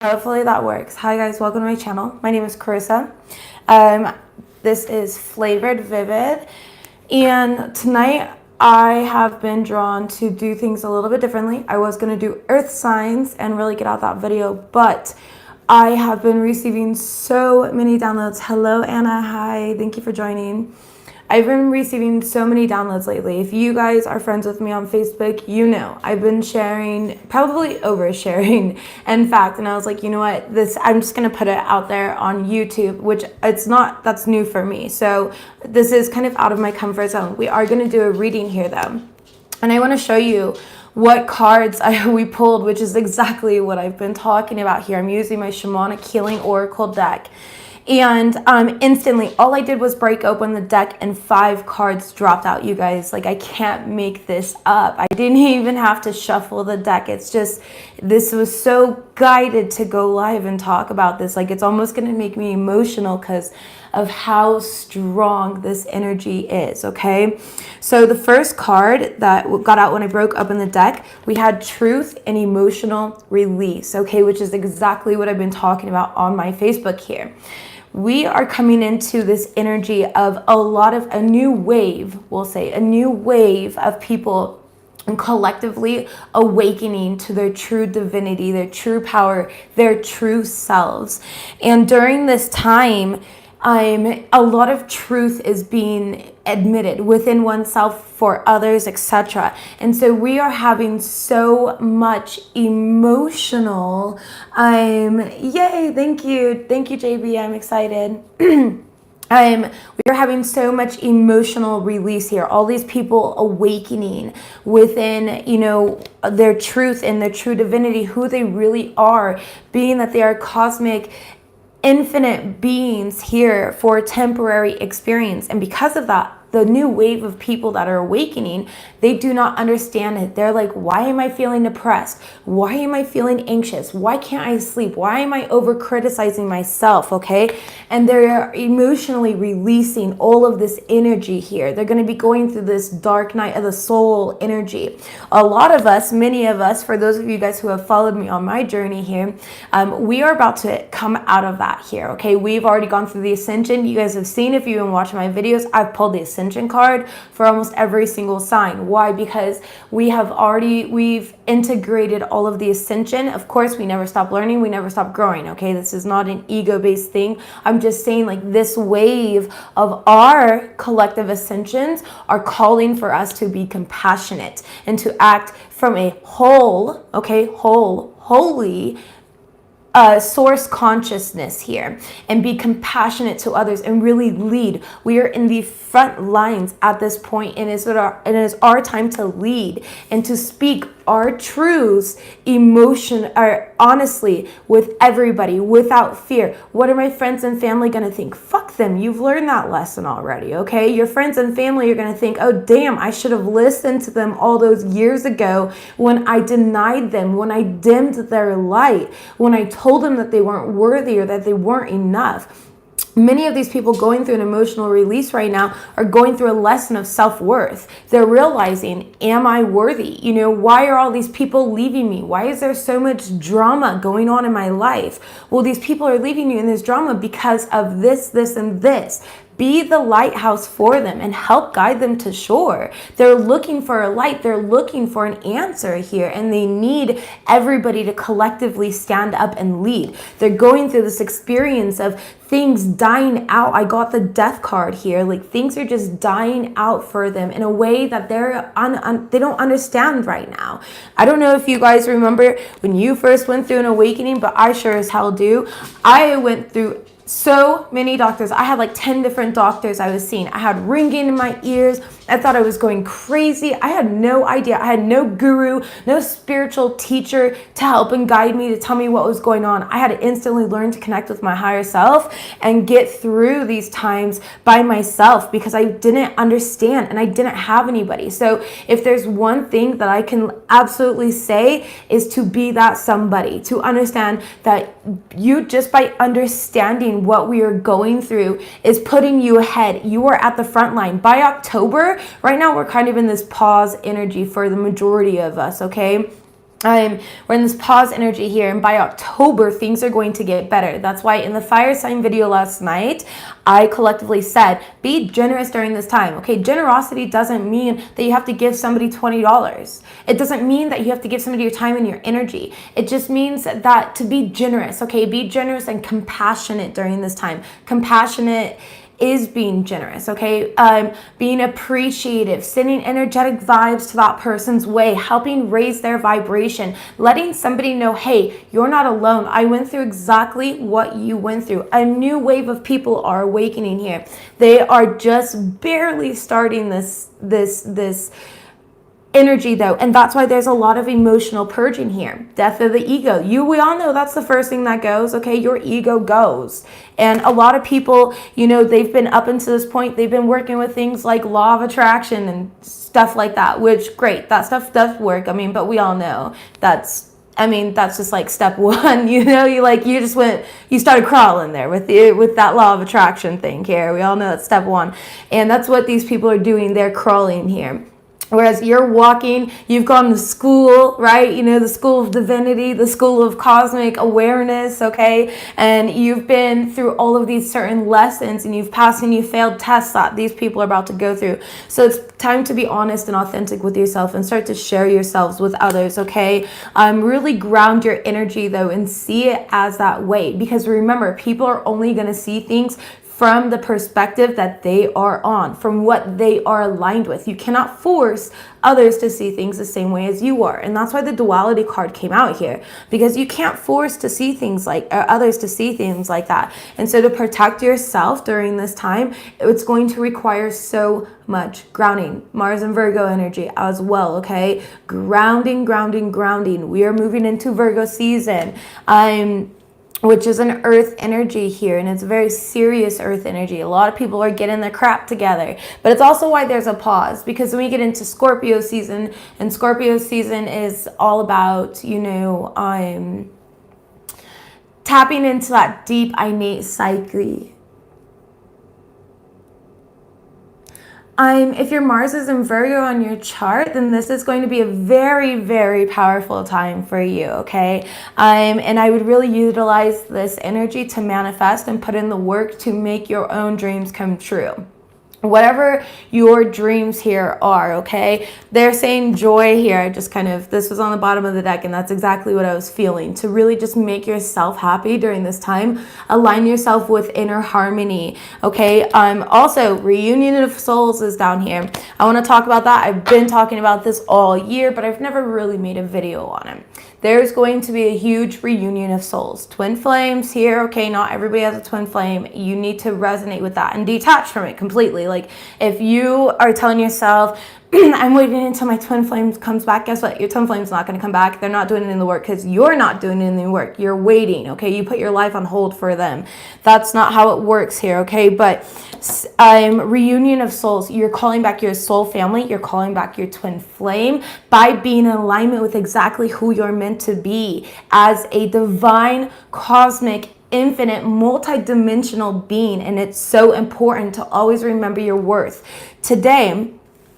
Hopefully that works. Hi guys, welcome to my channel. My name is Carissa. This is Flavored.Vivid, and tonight I have been drawn to do things a little bit differently. I was going to do earth signs and really get out that video, but I have been receiving so many downloads. Hello Anna, hi, thank you for joining. I've been receiving so many downloads lately. If you guys are friends with me on Facebook, you know I've been sharing, probably oversharing, in fact. And I was like, you know what, I'm just gonna put it out there on YouTube, which that's new for me. So this is kind of out of my comfort zone. We are gonna do a reading here though. And I wanna show you what cards we pulled, which is exactly what I've been talking about here. I'm using my Shamanic Healing Oracle deck. And instantly, all I did was break open the deck and 5 cards dropped out, you guys. Like, I can't make this up. I didn't even have to shuffle the deck. It's just, this was so guided to go live and talk about this. Like, it's almost going to make me emotional because of how strong this energy is, okay? So the first card that got out when I broke open the deck, we had truth and emotional release, okay? Which is exactly what I've been talking about on my Facebook here. We are coming into this energy of a new wave, we'll say, a new wave of people and collectively awakening to their true divinity, their true power, their true selves. And during this time, a lot of truth is being admitted within oneself, for others, etc. And so we are having so much emotional, yay, thank you JB, I'm excited. We are having so much emotional release here. All these people awakening within, you know, their truth and their true divinity, who they really are, being that they are cosmic, infinite beings here for a temporary experience. And because of that, the new wave of people that are awakening, they do not understand it. They're like, why am I feeling depressed? Why am I feeling anxious? Why can't I sleep? Why am I over criticizing myself? Okay. And they're emotionally releasing all of this energy here. They're going to be going through this dark night of the soul energy. A lot of us, many of us, for those of you guys who have followed me on my journey here, we are about to come out of that here. Okay. We've already gone through the ascension. You guys have seen, if you've been watching my videos, I've pulled the ascension card for almost every single sign. Why? Because we've integrated all of the ascension. Of course, we never stop learning, we never stop growing. Okay, this is not an ego-based thing. I'm just saying, like, this wave of our collective ascensions are calling for us to be compassionate and to act from a whole, okay, holy source consciousness here, and be compassionate to others and really lead. We are in the front lines at this point, and it is our time to lead and to speak our truths, honestly, with everybody, without fear. What are my friends and family going to think? Fuck them. You've learned that lesson already, okay? Your friends and family are going to think, oh, damn, I should have listened to them all those years ago when I denied them, when I dimmed their light, when I told them that they weren't worthy or that they weren't enough. Many of these people going through an emotional release right now are going through a lesson of self-worth. They're realizing, am I worthy? You know, why are all these people leaving me? Why is there so much drama going on in my life? Well, these people are leaving you in this drama because of this, and this. Be the lighthouse for them and help guide them to shore. They're looking for a light. They're looking for an answer here, and they need everybody to collectively stand up and lead. They're going through this experience of things dying out. I got the death card here. Like, things are just dying out for them in a way that they don't understand right now. I don't know if you guys remember when you first went through an awakening, but I sure as hell do. I went through so many doctors. I had like 10 different doctors I was seeing. I had ringing in my ears. I thought I was going crazy. I had no idea. I had no guru, no spiritual teacher to help and guide me, to tell me what was going on. I had to instantly learn to connect with my higher self and get through these times by myself, because I didn't understand and I didn't have anybody. So if there's one thing that I can absolutely say, is to be that somebody, to understand that you, just by understanding what we are going through, is putting you ahead. You are at the front line. By October, right now we're kind of in this pause energy for the majority of us, okay? We're in this pause energy here, and by October things are going to get better. That's why in the fire sign video last night I collectively said be generous during this time. Okay, generosity doesn't mean that you have to give somebody $20. It doesn't mean that you have to give somebody your time and your energy. It just means that to be generous. Okay, be generous and compassionate during this time. Compassionate is being generous, okay? Being appreciative, sending energetic vibes to that person's way, helping raise their vibration, letting somebody know, hey, you're not alone. I went through exactly what you went through. A new wave of people are awakening here. They are just barely starting this energy though, and that's why there's a lot of emotional purging here. Death of the ego. We all know that's the first thing that goes, okay? Your ego goes. And a lot of people, they've been up until this point, they've been working with things like law of attraction and stuff like that, which great, that stuff does work. But we all know that's just like step one, you started crawling there with that law of attraction thing here. We all know that's step one. And that's what these people are doing. They're crawling here. Whereas you're walking, you've gone to school, right? The school of divinity, the school of cosmic awareness, okay? And you've been through all of these certain lessons, and you've passed and you failed tests that these people are about to go through. So it's time to be honest and authentic with yourself and start to share yourselves with others, okay? Really ground your energy though and see it as that way. Because remember, people are only going to see things from the perspective that they are on, from what they are aligned with. You cannot force others to see things the same way as you are. And that's why the duality card came out here, because you can't force to see things others to see things like that. And so to protect yourself during this time, it's going to require so much grounding. Mars and Virgo energy as well, okay? Grounding. We are moving into Virgo season. Which is an earth energy here, and it's a very serious earth energy. A lot of people are getting their crap together, but it's also why there's a pause, because when we get into Scorpio season, and Scorpio season is all about, tapping into that deep innate psyche. If your Mars is in Virgo on your chart, then this is going to be a very, very powerful time for you, okay? And I would really utilize this energy to manifest and put in the work to make your own dreams come true. Whatever your dreams here are, okay? They're saying joy here. This was on the bottom of the deck, and that's exactly what I was feeling. To really just make yourself happy during this time. Align yourself with inner harmony, okay? Also, reunion of souls is down here. I want to talk about that. I've been talking about this all year, but I've never really made a video on it. There's going to be a huge reunion of souls. Twin flames here, okay? Not everybody has a twin flame. You need to resonate with that and detach from it completely. Like, if you are telling yourself, I'm waiting until my twin flame comes back, guess what? Your twin flame's not going to come back. They're not doing it in the work because you're not doing it in the work. You're waiting, okay? You put your life on hold for them. That's not how it works here, okay? But reunion of souls. You're calling back your soul family. You're calling back your twin flame by being in alignment with exactly who you're meant to be as a divine, cosmic, infinite, multi-dimensional being. And it's so important to always remember your worth. Today,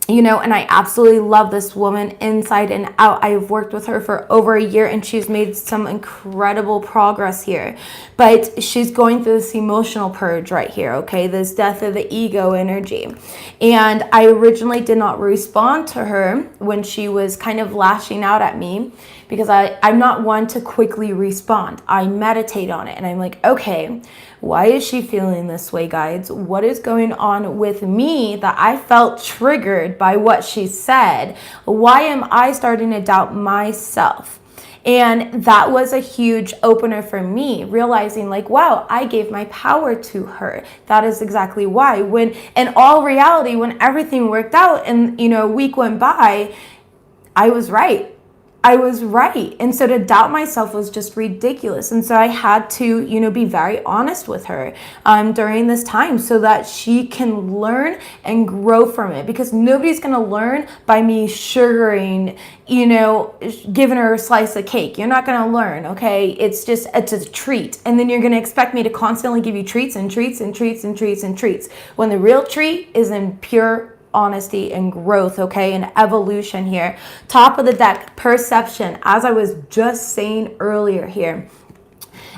and I absolutely love this woman inside and out. I've worked with her for over a year, and she's made some incredible progress here. But she's going through this emotional purge right here, okay? This death of the ego energy. And I originally did not respond to her when she was kind of lashing out at me, because I'm not one to quickly respond. I meditate on it, and I'm like, okay, why is she feeling this way, guides? What is going on with me that I felt triggered by what she said? Why am I starting to doubt myself? And that was a huge opener for me, realizing like, wow, I gave my power to her. That is exactly why. When in all reality, when everything worked out and, a week went by, I was right. And so to doubt myself was just ridiculous. And so I had to, be very honest with her during this time so that she can learn and grow from it. Because nobody's going to learn by me sugaring, giving her a slice of cake. You're not going to learn, okay? It's a treat. And then you're going to expect me to constantly give you treats and treats and treats and treats and treats when the real treat is in pure honesty and growth, okay, and evolution here. Top of the deck, perception. As I was just saying earlier here,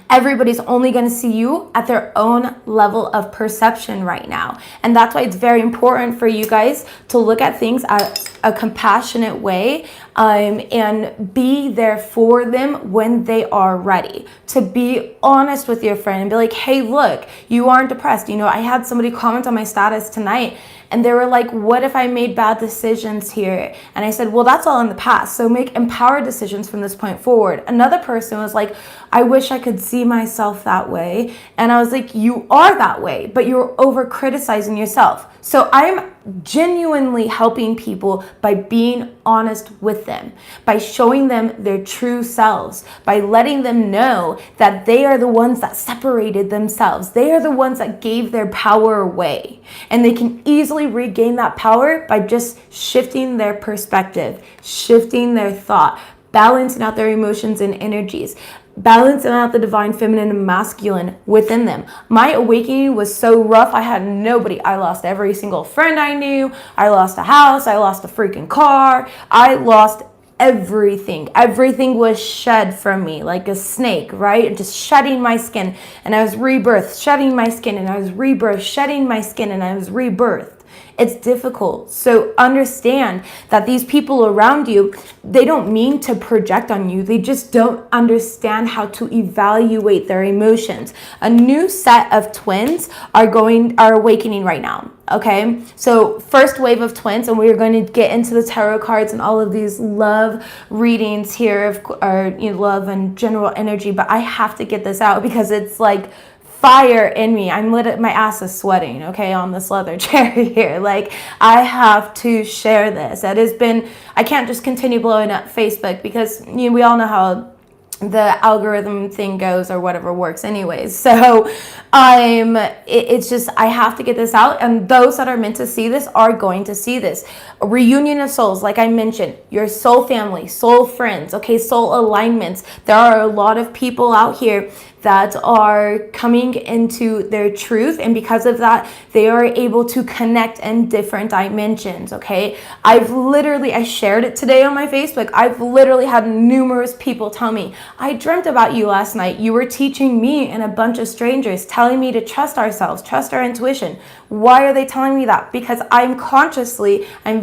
everybody's only going to see you at their own level of perception right now. And that's why it's very important for you guys to look at things as a compassionate way, and be there for them when they are ready. To be honest with your friend and be like, hey, look, you aren't depressed. You know, I had somebody comment on my status tonight and they were like, what if I made bad decisions here? And I said, well, that's all in the past. So make empowered decisions from this point forward. Another person was like, I wish I could see myself that way. And I was like, you are that way, but you're over criticizing yourself. So I'm genuinely helping people by being honest with them, by showing them their true selves, by letting them know that they are the ones that separated themselves. They are the ones that gave their power away. And they can easily regain that power by just shifting their perspective, shifting their thought, balancing out their emotions and energies, balancing out the divine feminine and masculine within them. My awakening was so rough. I had nobody. I lost every single friend I knew. I lost a house. I lost a freaking car. I lost everything. Everything was shed from me like a snake, right? And just shedding my skin. And I was rebirthed, shedding my skin. And I was rebirthed, shedding my skin. And I was rebirthed. It's difficult. So understand that these people around you, they don't mean to project on you. They just don't understand how to evaluate their emotions. A new set of twins are awakening right now. Okay, so first wave of twins, and we're going to get into the tarot cards and all of these love readings here, love and general energy. But I have to get this out because it's like fire in me. My ass is sweating, okay, on this leather chair here. Like, I have to share this. I can't just continue blowing up Facebook because we all know how the algorithm thing goes or whatever works anyways. So it's just, I have to get this out, and those that are meant to see this are going to see this. A reunion of souls, like I mentioned, your soul family, soul friends, okay, soul alignments. There are a lot of people out here that are coming into their truth, and because of that, they are able to connect in different dimensions, okay? I shared it today on my Facebook. I've literally had numerous people tell me, I dreamt about you last night. You were teaching me and a bunch of strangers, telling me to trust ourselves, trust our intuition. Why are they telling me that? Because I'm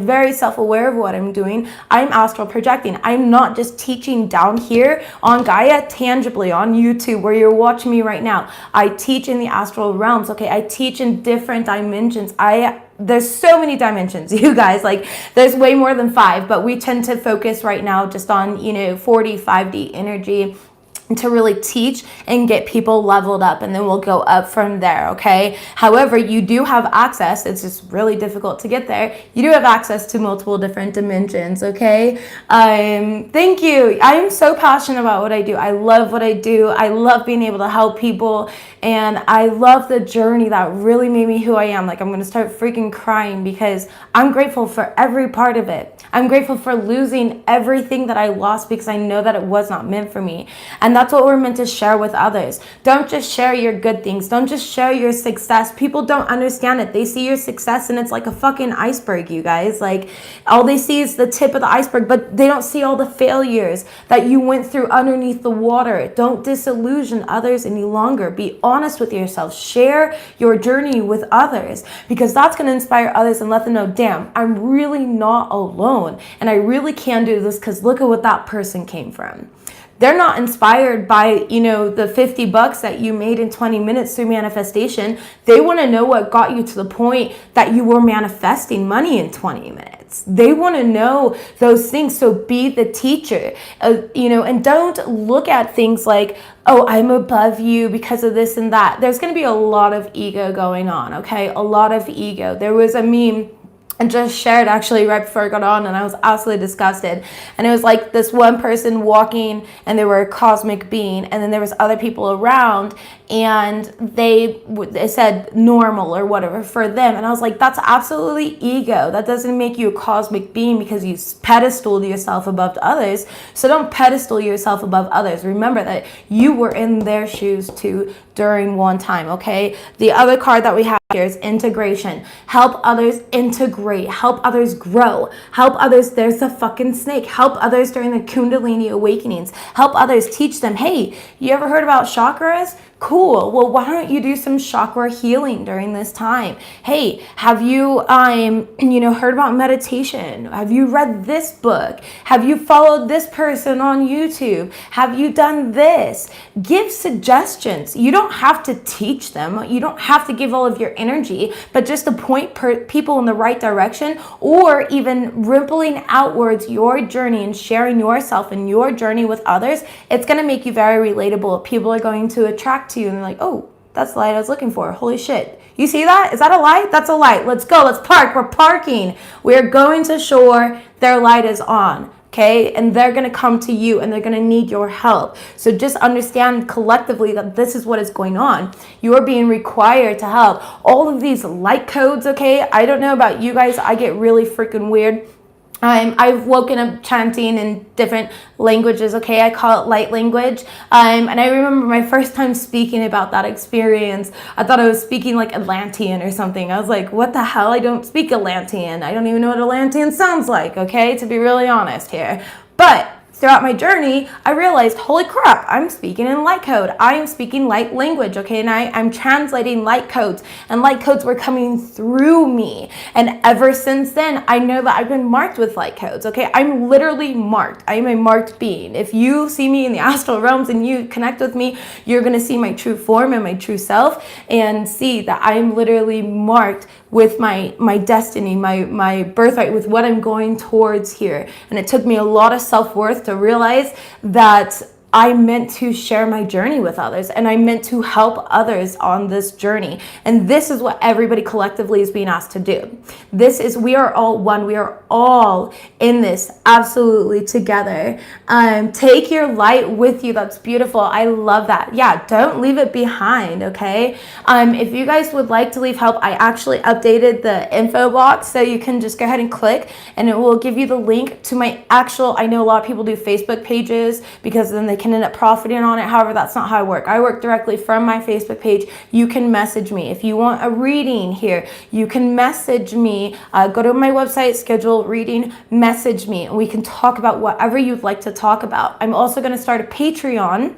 very self-aware of what I'm doing. I'm astral projecting. I'm not just teaching down here on Gaia tangibly on YouTube where you're watching me right now. I teach in the astral realms, okay? I teach in different dimensions. There's so many dimensions, you guys. Like, there's way more than 5, but we tend to focus right now just on, 4D, 5D energy, to really teach and get people leveled up, and then we'll go up from there, okay? However, you do have access. It's just really difficult to get there. You do have access to multiple different dimensions, okay? Thank you. I'm so passionate about what I do. I love what I do. I love being able to help people, and I love the journey that really made me who I am. Like, I'm going to start freaking crying because I'm grateful for every part of it. I'm grateful for losing everything that I lost because I know that it was not meant for me. And that's what we're meant to share with others. Don't just share your good things. Don't just share your success. People don't understand it. They see your success and it's like a fucking iceberg, you guys. Like, all they see is the tip of the iceberg, but they don't see all the failures that you went through underneath the water. Don't disillusion others any longer. Be honest with yourself. Share your journey with others, because that's going to inspire others and let them know, damn, I'm really not alone. And I really can do this because look at what that person came from. They're not inspired by, the $50 that you made in 20 minutes through manifestation. They want to know what got you to the point that you were manifesting money in 20 minutes. They want to know those things. So be the teacher, and don't look at things like, oh, I'm above you because of this and that. There's going to be a lot of ego going on, okay? A lot of ego. There was a meme and just shared actually right before I got on, and I was absolutely disgusted. And it was like this one person walking, and they were a cosmic being, and then there was other people around, and it said normal or whatever for them. And I was like, that's absolutely ego. That doesn't make you a cosmic being because you pedestaled yourself above others. So don't pedestal yourself above others. Remember that you were in their shoes too during one time, okay? The other card that we have here is integration. Help others integrate. Help others grow. Help others. There's the fucking snake. Help others during the Kundalini awakenings. Help others. Teach them, hey, you ever heard about chakras? Cool. Well, why don't you do some chakra healing during this time? Hey, have you, heard about meditation? Have you read this book? Have you followed this person on YouTube? Have you done this? Give suggestions. You don't have to teach them. You don't have to give all of your energy, but just to point people in the right direction, or even rippling outwards your journey and sharing yourself and your journey with others. It's going to make you very relatable. People are going to attract to you and they're like, oh, that's the light I was looking for. Holy shit. You see that? Is that a light? That's a light. Let's go. Let's park. We're parking. We're going to shore. Their light is on. Okay, and they're going to come to you and they're going to need your help. So just understand collectively that this is what is going on. You're being required to help. All of these light codes, okay, I don't know about you guys. I get really freaking weird. I've woken up chanting in different languages, okay? I call it light language. And I remember my first time speaking about that experience. I thought I was speaking like Atlantean or something. I was like, what the hell? I don't speak Atlantean. I don't even know what Atlantean sounds like, okay? To be really honest here. But throughout my journey, I realized, holy crap, I'm speaking in light code. I am speaking light language, okay? And I'm translating light codes, and light codes were coming through me. And ever since then, I know that I've been marked with light codes, okay? I'm literally marked. I am a marked being. If you see me in the astral realms and you connect with me, you're gonna see my true form and my true self and see that I'm literally marked with my destiny, my birthright, with what I'm going towards here. And it took me a lot of self-worth to realize that I meant to share my journey with others, and I meant to help others on this journey. And this is what everybody collectively is being asked to do. We are all one. We are all in this absolutely together. Take your light with you. That's beautiful. I love that. Yeah, don't leave it behind, okay? If you guys would like to leave help, I actually updated the info box, so you can just go ahead and click, and it will give you the link to my I know a lot of people do Facebook pages because then they can end up profiting on it. However, that's not how I work. I work directly from my Facebook page. You can message me. If you want a reading here, you can message me. Go to my website, schedule reading, message me, and we can talk about whatever you'd like to talk about. I'm also going to start a Patreon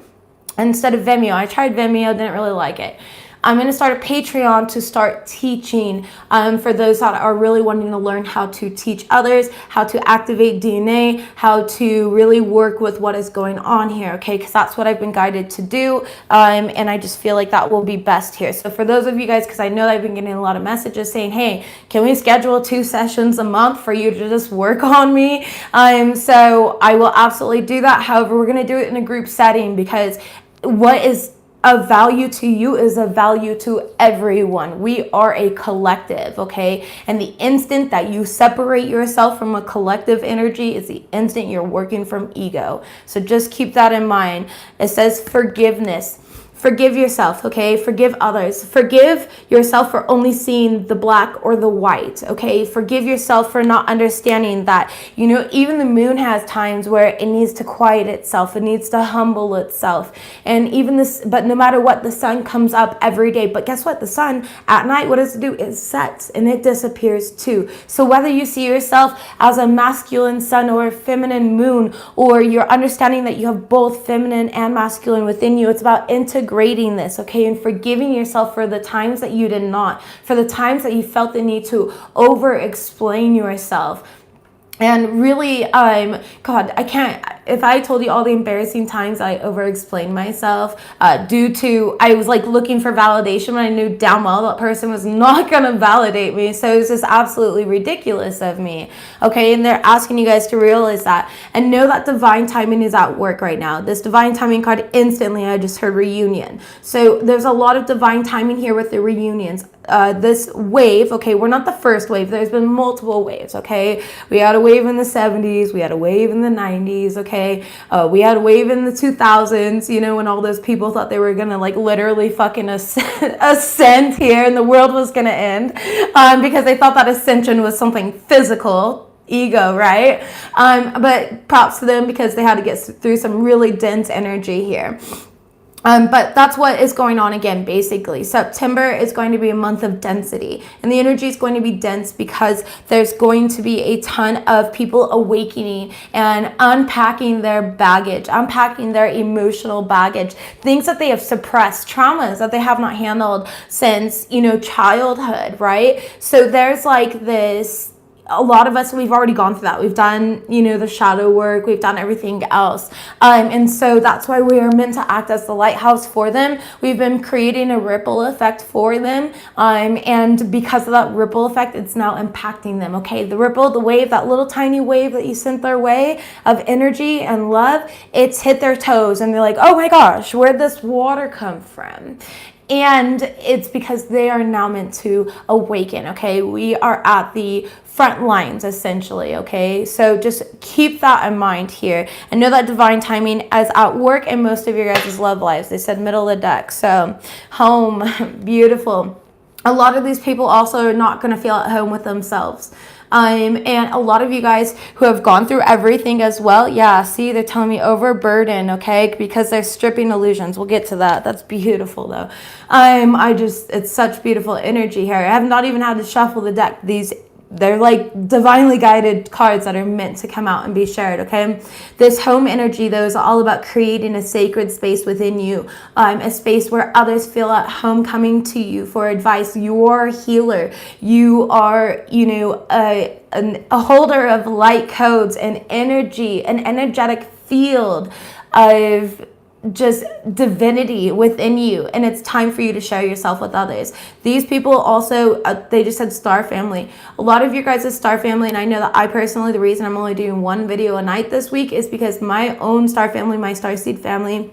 instead of Vimeo. I tried Vimeo, didn't really like it. I'm going to start a Patreon to start teaching for those that are really wanting to learn how to teach others, how to activate DNA, how to really work with what is going on here, okay? Because that's what I've been guided to do, and I just feel like that will be best here. So for those of you guys, because I know that I've been getting a lot of messages saying, hey, can we schedule 2 sessions a month for you to just work on me? So I will absolutely do that. However, we're going to do it in a group setting, because what is of value to you is of value to everyone. We are a collective, okay? And the instant that you separate yourself from a collective energy is the instant you're working from ego. So just keep that in mind. It says forgiveness. Forgive yourself, okay? Forgive others. Forgive yourself for only seeing the black or the white, okay? Forgive yourself for not understanding that, even the moon has times where it needs to quiet itself. It needs to humble itself. And even this, but no matter what, the sun comes up every day. But guess what? The sun at night, what does it do? It sets and it disappears too. So whether you see yourself as a masculine sun or a feminine moon, or you're understanding that you have both feminine and masculine within you, it's about integrating this, okay, and forgiving yourself for the times that you did not, for the times that you felt the need to over-explain yourself. And really, God, I can't, if I told you all the embarrassing times I over-explained myself due to, I was like looking for validation when I knew damn well that person was not going to validate me. So it was just absolutely ridiculous of me. Okay, and they're asking you guys to realize that and know that divine timing is at work right now. This divine timing card, instantly, I just heard reunion. So there's a lot of divine timing here with the reunions. this wave, okay, we're not the first wave. There's been multiple waves, okay? We had a wave in the 70s. We had a wave in the 90s, okay? We had a wave in the 2000s, you know, when all those people thought they were going to like literally fucking ascend here and the world was going to end because they thought that ascension was something physical. Ego, right? But props to them because they had to get through some really dense energy here. But that's what is going on again, basically. September is going to be a month of density. And the energy is going to be dense because there's going to be a ton of people awakening and unpacking their baggage, unpacking their emotional baggage, things that they have suppressed, traumas that they have not handled since, you know, childhood, right? So there's like this, a lot of us, we've already gone through that. We've done, you know, the shadow work. We've done everything else. And so that's why we are meant to act as the lighthouse for them. We've been creating a ripple effect for them. And because of that ripple effect, it's now impacting them. Okay. The ripple, the wave, that little tiny wave that you sent their way of energy and love, it's hit their toes and they're like, oh my gosh, where'd this water come from? And it's because they are now meant to awaken, okay? We are at the front lines, essentially, okay? So just keep that in mind here. And know that divine timing is at work in most of your guys' love lives. They said middle of the deck. So home, beautiful. A lot of these people also are not going to feel at home with themselves. And a lot of you guys who have gone through everything as well. Yeah, see, they're telling me overburden, okay? Because they're stripping illusions. We'll get to that. That's beautiful, though. It's such beautiful energy here. I have not even had to shuffle the deck. They're like divinely guided cards that are meant to come out and be shared, okay? This home energy, though, is all about creating a sacred space within you, a space where others feel at home coming to you for advice. You're a healer. You are, you know, a holder of light codes and energy, an energetic field of just divinity within you, and it's time for you to share yourself with others. These people also, they just said star family. A lot of you guys is star family, and I know that I personally, the reason I'm only doing one video a night this week is because my own star family, my Starseed family,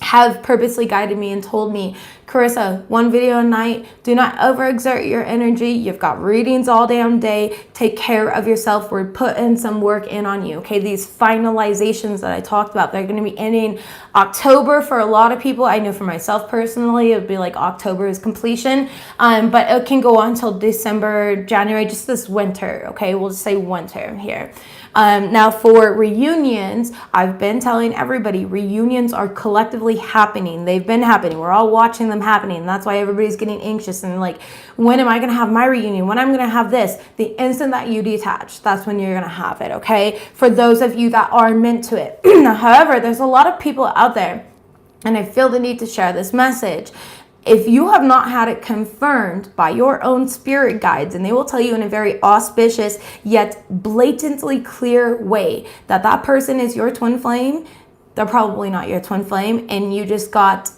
have purposely guided me and told me, Carissa, one video a night, do not overexert your energy. You've got readings all damn day. Take care of yourself. We're putting some work in on you, okay? These finalizations that I talked about, they're going to be ending October for a lot of people. I know for myself personally, it would be like October is completion, but it can go on until December, January, just this winter, okay? We'll just say winter here. Now for reunions, I've been telling everybody reunions are collectively happening. They've been happening. We're all watching them happening. And that's why everybody's getting anxious and like, when am I going to have my reunion? When I'm going to have this? The instant that you detach, that's when you're going to have it. Okay. For those of you that are meant to it. However, there's a lot of people out there, and I feel the need to share this message. If you have not had it confirmed by your own spirit guides, and they will tell you in a very auspicious yet blatantly clear way that that person is your twin flame, they're probably not your twin flame, and you just got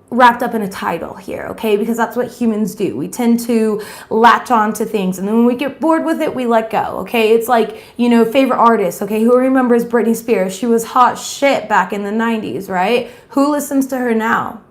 wrapped up in a title here, okay? Because that's what humans do. We tend to latch on to things, and then when we get bored with it, we let go, okay? It's like, you know, favorite artist, okay? Who remembers Britney Spears? She was hot shit back in the 90s, right? Who listens to her now?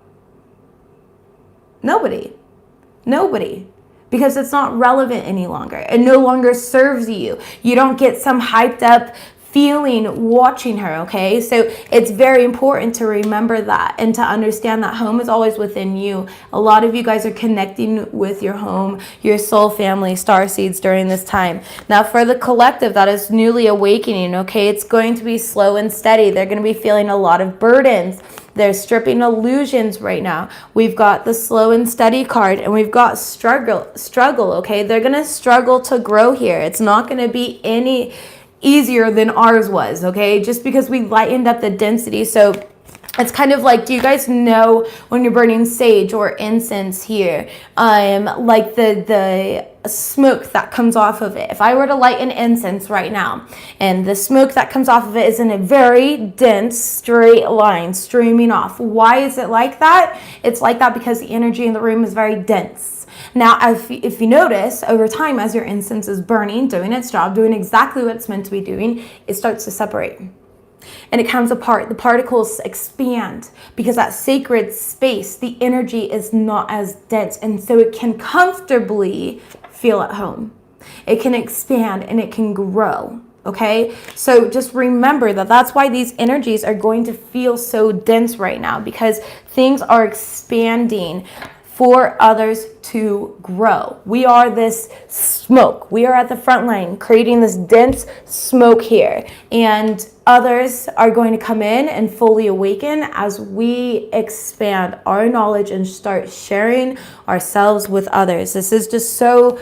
Nobody, because it's not relevant any longer. It no longer serves you. You don't get some hyped up feeling watching her, okay? So it's very important to remember that and to understand that home is always within you. A lot of you guys are connecting with your home, your soul family, starseeds during this time. Now for the collective that is newly awakening, okay, it's going to be slow and steady. They're going to be feeling a lot of burdens. They're stripping illusions right now. We've got the slow and steady card, and we've got struggle, okay? They're going to struggle to grow here. It's not going to be any easier than ours was, okay? Just because we lightened up the density. So it's kind of like, do you guys know when you're burning sage or incense here, like the smoke that comes off of it? If I were to light an incense right now, and the smoke that comes off of it is in a very dense straight line streaming off. Why is it like that? It's like that because the energy in the room is very dense. Now, if you notice, over time, as your incense is burning, doing its job, doing exactly what it's meant to be doing, it starts to separate. and it comes apart. The particles expand because that sacred space, the energy is not as dense, and so it can comfortably feel at home. It can expand and it can grow. Okay, so just remember that that's why these energies are going to feel so dense right now, because things are expanding for others to grow. We are this smoke. We are at the front line creating this dense smoke here, and others are going to come in and fully awaken as we expand our knowledge and start sharing ourselves with others. This is just so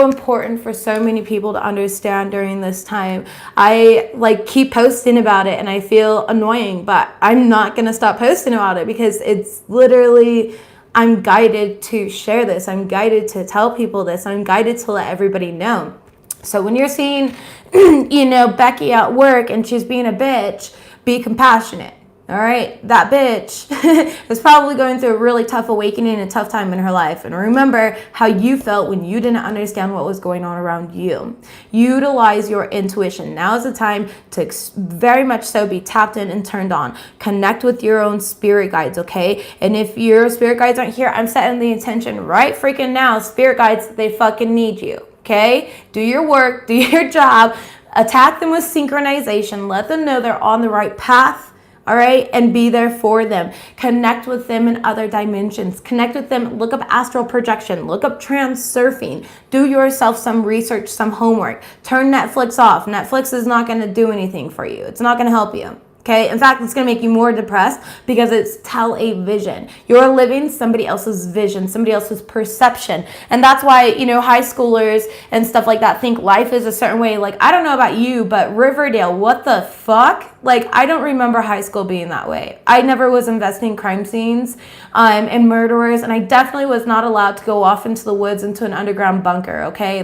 important for so many people to understand during this time. I keep posting about it and I feel annoying, but I'm not going to stop posting about it because it's literally, I'm guided to share this. I'm guided to tell people this. I'm guided to let everybody know. So when you're seeing, Becky at work and she's being a bitch, be compassionate. All right. That bitch is probably going through a really tough awakening and a tough time in her life. And remember how you felt when you didn't understand what was going on around you. Utilize your intuition. Now is the time to very much so be tapped in and turned on. Connect with your own spirit guides. Okay. And if your spirit guides aren't here, I'm setting the intention right freaking now. Spirit guides, they fucking need you. Okay. Do your work, do your job, attack them with synchronization. Let them know they're on the right path. All right, and be there for them. Connect with them in other dimensions. Connect with them. Look up astral projection. Look up transurfing. Do yourself some research, some homework. Turn Netflix off. Netflix is not going to do anything for you. It's not going to help you. Okay, in fact, it's going to make you more depressed because it's television. You're living somebody else's vision, somebody else's perception. And that's why, high schoolers and stuff like that think life is a certain way. Like, I don't know about you, but Riverdale, what the fuck? I don't remember high school being that way. I never was investing in crime scenes and murderers, and I definitely was not allowed to go off into the woods into an underground bunker, okay?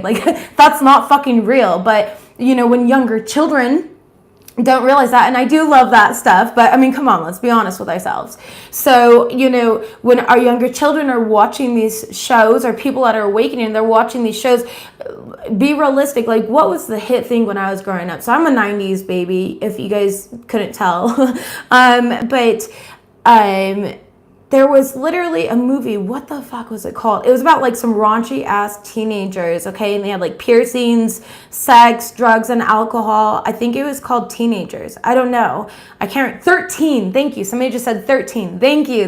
That's not fucking real. But, when younger children don't realize that, and I do love that stuff, but I mean, come on, let's be honest with ourselves. So, when our younger children are watching these shows, or people that are awakening, they're watching these shows, be realistic. What was the hit thing when I was growing up? So I'm a 90s baby, if you guys couldn't tell. There was literally a movie. What the fuck was it called? It was about some raunchy ass teenagers, okay? And they had piercings, sex, drugs, and alcohol. I think it was called Teenagers. I don't know. I can't. 13. Thank you. Somebody just said 13. Thank you.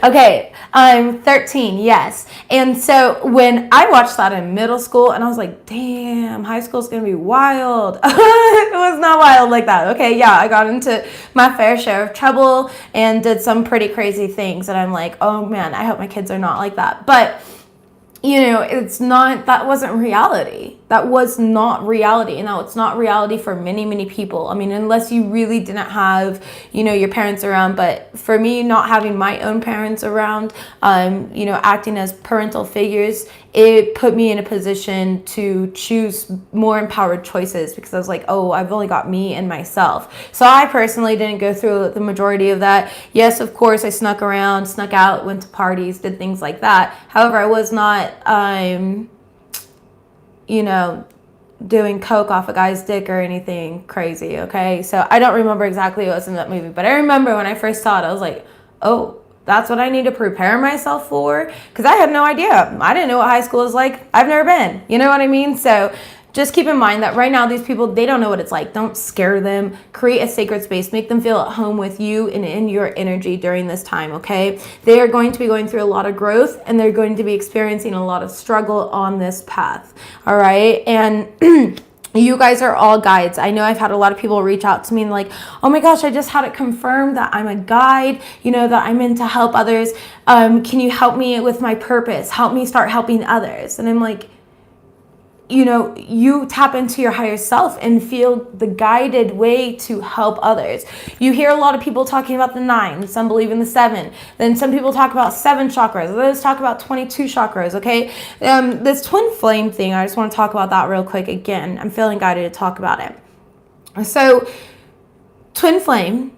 Okay. 13. Yes. And so when I watched that in middle school, and I was like, damn, high school's gonna be wild. It was not wild like that. Okay. Yeah. I got into my fair share of trouble and did some pretty crazy things, and I'm like, oh man, I hope my kids are not like that. But it's not, that wasn't reality. That was not reality. And now it's not reality for many, many people. I mean, unless you really didn't have, your parents around. But for me, not having my own parents around, acting as parental figures, it put me in a position to choose more empowered choices, because I was like, oh, I've only got me and myself. So I personally didn't go through the majority of that. Yes, of course, I snuck around, snuck out, went to parties, did things like that. However, I was not, doing coke off a guy's dick or anything crazy, okay? So I don't remember exactly what was in that movie, but I remember when I first saw it, I was like, oh, that's what I need to prepare myself for? Because I had no idea. I didn't know what high school is like. I've never been. You know what I mean? So just keep in mind that right now, these people, they don't know what it's like. Don't scare them. Create a sacred space. Make them feel at home with you and in your energy during this time, okay? They are going to be going through a lot of growth, and they're going to be experiencing a lot of struggle on this path, all right? And you guys are all guides. I know I've had a lot of people reach out to me and oh my gosh, I just had it confirmed that I'm a guide, that I'm meant to help others. Can you help me with my purpose? Help me start helping others. And I'm like, you tap into your higher self and feel the guided way to help others. You hear a lot of people talking about the 9, some believe in the 7. Then some people talk about 7 chakras. Others talk about 22 chakras, okay? This twin flame thing, I just want to talk about that real quick again. I'm feeling guided to talk about it. So, twin flame,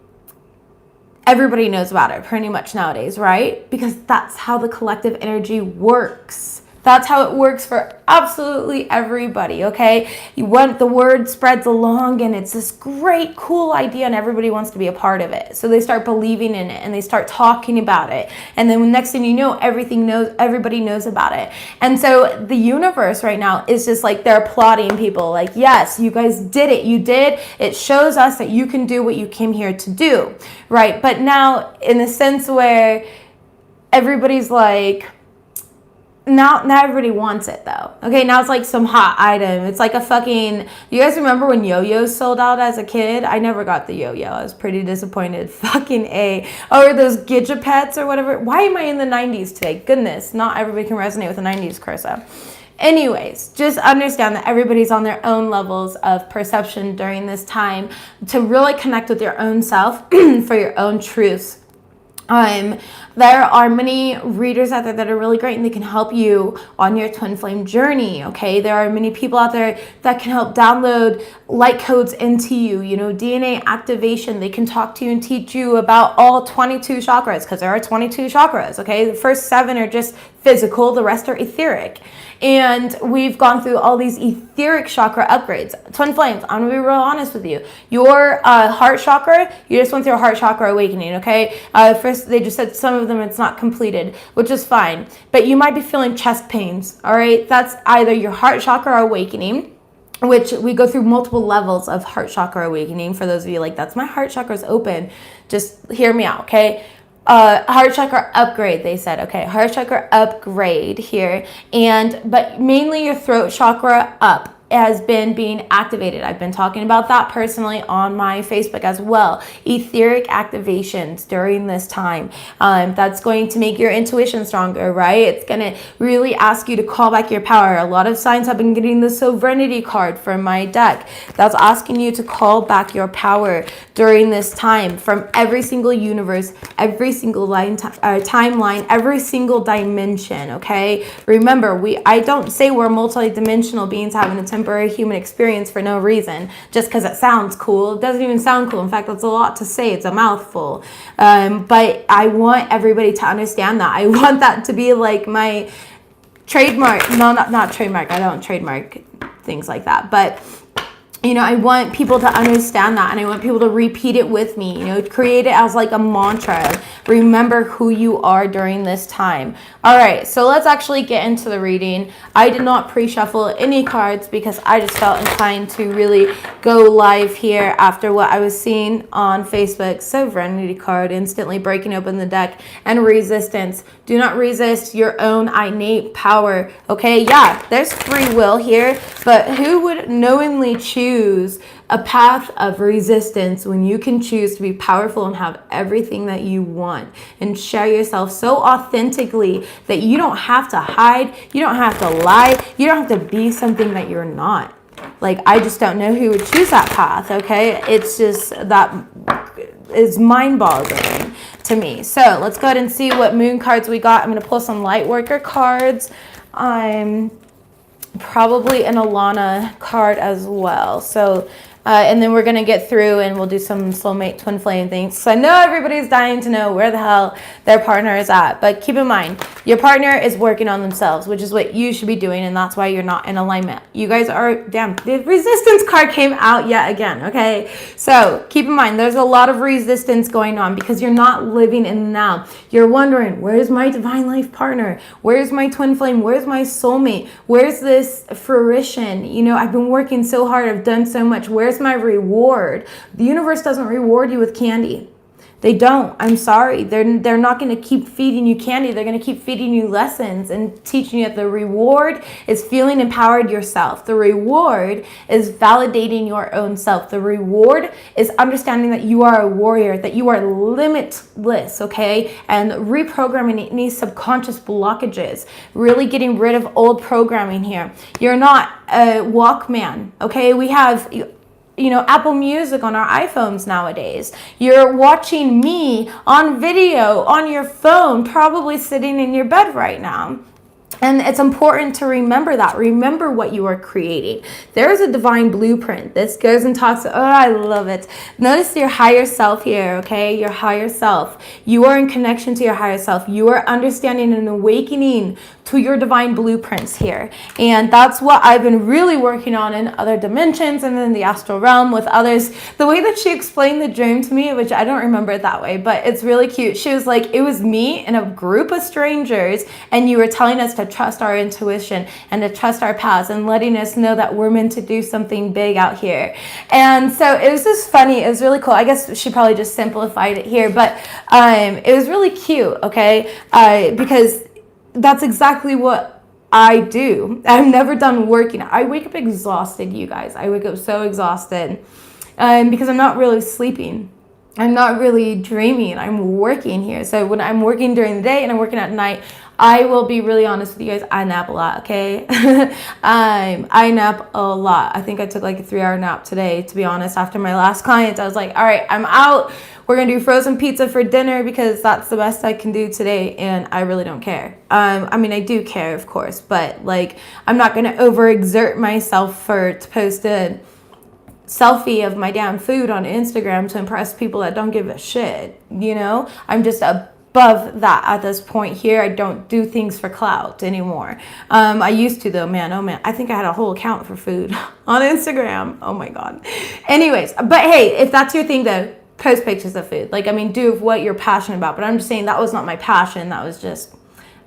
everybody knows about it pretty much nowadays, right? Because that's how the collective energy works. That's how it works for absolutely everybody, okay? You want the word spreads along and it's this great, cool idea and everybody wants to be a part of it. So they start believing in it and they start talking about it. And then next thing you know, everybody knows about it. And so the universe right now is just like they're applauding people. Like, yes, you guys did it. You did. It shows us that you can do what you came here to do, right? But now in the sense where everybody's like, now everybody wants it though. Okay, now it's like some hot item. It's like a fucking, you guys remember when yo-yos sold out as a kid? I never got the yo-yo. I was pretty disappointed. Fucking A. Or those Gigapets or whatever. Why am I in the 90s today? Goodness, not everybody can resonate with the 90s, Carissa. Anyways, just understand that everybody's on their own levels of perception during this time to really connect with your own self for your own truths. There are many readers out there that are really great and they can help you on your twin flame journey, okay? There are many people out there that can help download light codes into you, you know, DNA activation. They can talk to you and teach you about all 22 chakras because there are 22 chakras, okay? The first 7 are just physical, the rest are etheric. And we've gone through all these etheric chakra upgrades. Twin flames, I'm going to be real honest with you. Your heart chakra, you just went through a heart chakra awakening, okay? First, they just said some of them it's not completed, which is fine. But you might be feeling chest pains, all right? That's either your heart chakra awakening, which we go through multiple levels of heart chakra awakening. For those of you like, that's my heart chakra's open. Just hear me out, okay? Heart chakra upgrade, they said. Okay, heart chakra upgrade here. But mainly your throat chakra up has been being activated. I've been talking about that personally on my Facebook as well. Etheric activations during this time. That's going to make your intuition stronger, right? It's going to really ask you to call back your power. A lot of signs have been getting the sovereignty card from my deck. That's asking you to call back your power during this time from every single universe, every single timeline, every single dimension, okay? Remember, I don't say we're multi-dimensional beings having a temporary human experience for no reason, just because it sounds cool. It doesn't even sound cool. In fact, that's a lot to say. It's a mouthful. But I want everybody to understand that. I want that to be like my trademark. No, not trademark. I don't trademark things like that. But you know, I want people to understand that, and I want people to repeat it with me, you know, create it as like a mantra. Remember who you are during this time. All right, so let's actually get into the reading. I did not pre-shuffle any cards because I just felt inclined to really go live here after what I was seeing on Facebook. Sovereignty card, instantly breaking open the deck, and resistance. Do not resist your own innate power, okay? Yeah, there's free will here, but who would knowingly choose a path of resistance when you can choose to be powerful and have everything that you want and share yourself so authentically that you don't have to hide, you don't have to lie, you don't have to be something that you're not. Like, I just don't know who would choose that path, okay? It's just, that is mind-boggling to me. So let's go ahead and see what moon cards we got. I'm going to pull some lightworker cards. I'm probably an Alana card as well. So and then we're going to get through and we'll do some soulmate twin flame things. So I know everybody's dying to know where the hell their partner is at. But keep in mind, your partner is working on themselves, which is what you should be doing. And that's why you're not in alignment. You guys are, damn, the resistance card came out yet again. Okay. So keep in mind, there's a lot of resistance going on because you're not living in the now. You're wondering, where's my divine life partner? Where's my twin flame? Where's my soulmate? Where's this fruition? You know, I've been working so hard. I've done so much. Where's my reward? The universe doesn't reward you with candy. They don't. I'm sorry. They're not going to keep feeding you candy. They're going to keep feeding you lessons and teaching you that the reward is feeling empowered yourself. The reward is validating your own self. The reward is understanding that you are a warrior, that you are limitless, okay? And reprogramming any subconscious blockages. Really getting rid of old programming here. You're not a Walkman, okay? We have, you know, Apple Music on our iPhones nowadays. You're watching me on video on your phone, probably sitting in your bed right now. And it's important to remember that. Remember what you are creating. There is a divine blueprint. This goes and talks, oh, I love it. Notice your higher self here, okay? Your higher self. You are in connection to your higher self. You are understanding and awakening to your divine blueprints here. And that's what I've been really working on in other dimensions and in the astral realm with others. The way that she explained the dream to me, which I don't remember it that way, but it's really cute. She was like, it was me and a group of strangers, and you were telling us to trust our intuition and to trust our paths and letting us know that we're meant to do something big out here. And so it was just funny. It was really cool. I guess she probably just simplified it here, but it was really cute, okay? Because that's exactly what I do. I'm never done working. I wake up exhausted, you guys. I wake up so exhausted because I'm not really sleeping. I'm not really dreaming. I'm working here. So when I'm working during the day and I'm working at night, I will be really honest with you guys. I nap a lot, okay? I nap a lot. I think I took like a 3-hour nap today, to be honest. After my last client, I was like, all right, I'm out. We're going to do frozen pizza for dinner because that's the best I can do today, and I really don't care. I mean, I do care, of course, but like, I'm not going to overexert myself to post a selfie of my damn food on Instagram to impress people that don't give a shit, you know? I'm just above that at this point here. I don't do things for clout anymore. I used to though, man. Oh man, I think I had a whole account for food on Instagram. Oh my God. Anyways, but hey, if that's your thing though, post pictures of food. Like, I mean, do what you're passionate about, but I'm just saying that was not my passion. That was just,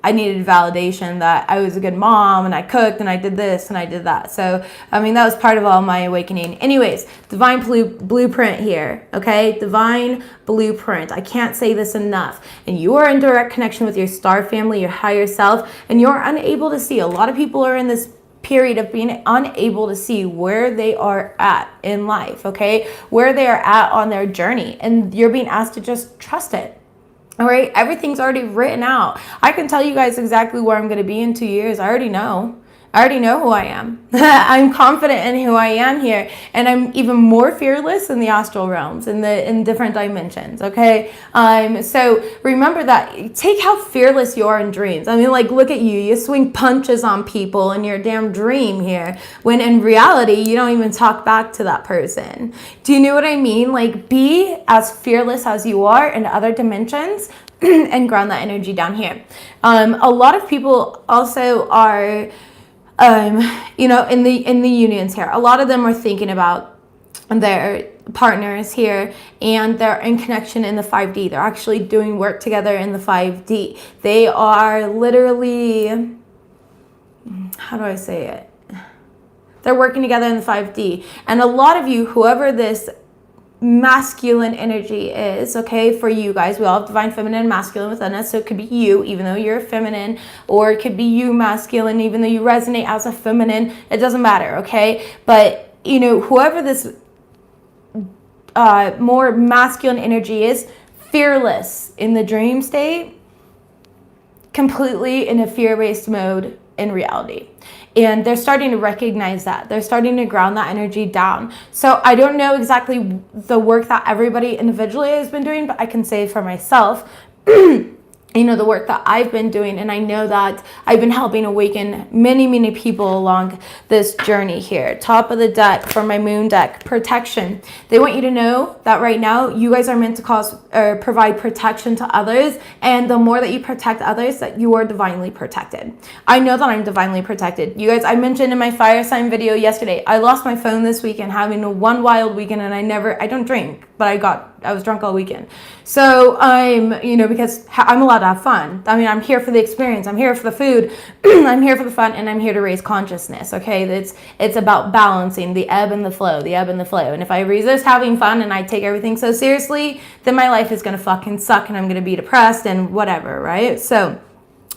I needed validation that I was a good mom and I cooked and I did this and I did that. So, I mean, that was part of all my awakening. Anyways, divine blueprint here, okay? Divine blueprint. I can't say this enough. And you are in direct connection with your star family, your higher self, and you're unable to see. A lot of people are in this period of being unable to see where they are at in life, okay? Where they are at on their journey. And you're being asked to just trust it. All right, everything's already written out. I can tell you guys exactly where I'm going to be in 2 years. I already know. I already know who I am. I'm confident in who I am here, and I'm even more fearless in the astral realms, in different dimensions. Okay, so remember that. Take how fearless you are in dreams. I mean, like, look at you. You swing punches on people in your damn dream here, when in reality you don't even talk back to that person. Do you know what I mean? Like, be as fearless as you are in other dimensions. And ground that energy down here. A lot of people also are, you know, in the unions here, a lot of them are thinking about their partners here, and they're in connection in the 5D. They're actually doing work together in the 5D. They are literally, how do I say it? They're working together in the 5D. And a lot of you, whoever this masculine energy is, okay, for you guys, we all have divine feminine and masculine within us. So it could be you, even though you're feminine, or it could be you masculine, even though you resonate as a feminine. It doesn't matter, okay? But, you know, whoever this more masculine energy is, fearless in the dream state, completely in a fear-based mode in reality. And they're starting to recognize that. They're starting to ground that energy down. So I don't know exactly the work that everybody individually has been doing, but I can say for myself, you know, the work that I've been doing, and I know that I've been helping awaken many, many people along this journey here. Top of the deck for my moon deck, protection. They want you to know that right now you guys are meant to provide protection to others, and the more that you protect others, that you are divinely protected. I know that I'm divinely protected. You guys, I mentioned in my fire sign video yesterday, I lost my phone this weekend, having one wild weekend, and I don't drink, but I was drunk all weekend. So I'm, you know, because I'm allowed to have fun. I mean, I'm here for the experience. I'm here for the food. I'm here for the fun, and I'm here to raise consciousness. Okay, it's about balancing the ebb and the flow, And if I resist having fun and I take everything so seriously, then my life is gonna fucking suck, and I'm gonna be depressed and whatever, right? So,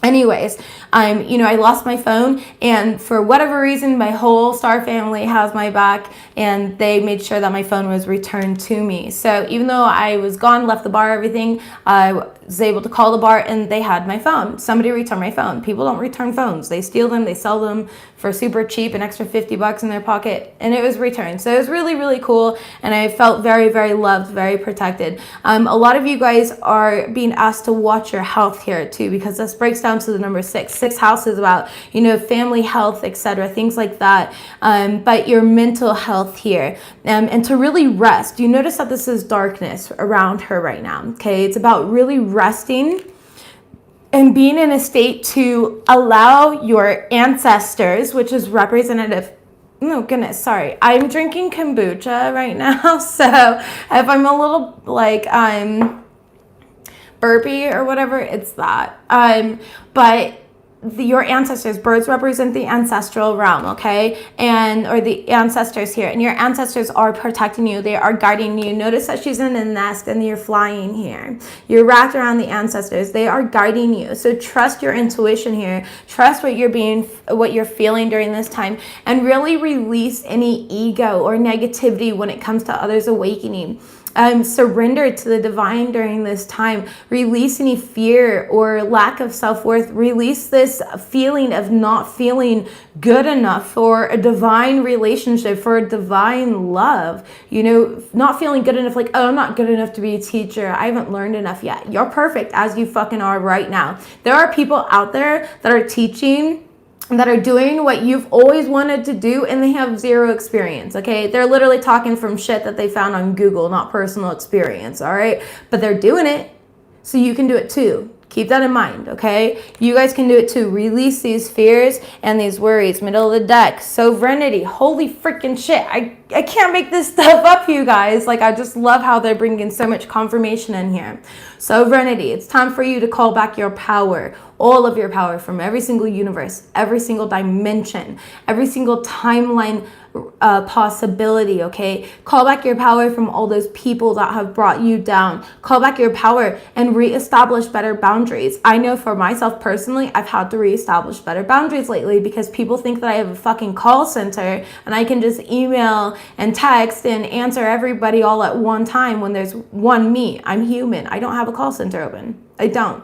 anyways, you know, I lost my phone, and for whatever reason, my whole star family has my back, and they made sure that my phone was returned to me. So even though I was gone, left the bar, everything, was able to call the bar and they had my phone. Somebody returned my phone. People don't return phones. They steal them. They sell them for super cheap, an extra $50 in their pocket, and it was returned. So it was really, really cool, and I felt very, very loved, very protected. A lot of you guys are being asked to watch your health here too, because this breaks down to the number 6. 6 house is about, you know, family health, etc., things like that. But your mental health here, and to really rest. You notice that this is darkness around her right now. Okay, it's about really resting and being in a state to allow your ancestors, which is representative. Oh goodness, sorry. I'm drinking kombucha right now, so if I'm a little like I'm burpy or whatever, it's that. But your ancestors, birds represent the ancestral realm, okay? Or the ancestors here. And your ancestors are protecting you. They are guiding you. Notice that she's in a nest and you're flying here. You're wrapped around the ancestors. They are guiding you. So trust your intuition here. Trust what you're feeling during this time, and really release any ego or negativity when it comes to others awakening. Surrender to the divine during this time. Release any fear or lack of self-worth. Release this feeling of not feeling good enough for a divine relationship, for a divine love. You know, not feeling good enough, like, oh, I'm not good enough to be a teacher. I haven't learned enough yet. You're perfect as you fucking are right now. There are people out there that are teaching, that are doing what you've always wanted to do, and they have zero experience, okay? They're literally talking from shit that they found on Google, not personal experience, all right? But they're doing it, so you can do it too. Keep that in mind, okay? You guys can do it too. Release these fears and these worries. Middle of the deck, sovereignty. Holy freaking shit. I can't make this stuff up, you guys. Like, I just love how they're bringing so much confirmation in here. Sovereignty. It's time for you to call back your power. All of your power from every single universe, every single dimension, every single timeline possibility, okay? Call back your power from all those people that have brought you down. Call back your power and reestablish better boundaries. I know for myself personally, I've had to reestablish better boundaries lately because people think that I have a fucking call center and I can just email and text and answer everybody all at one time when there's one me. I'm human. I don't have a call center open. I don't.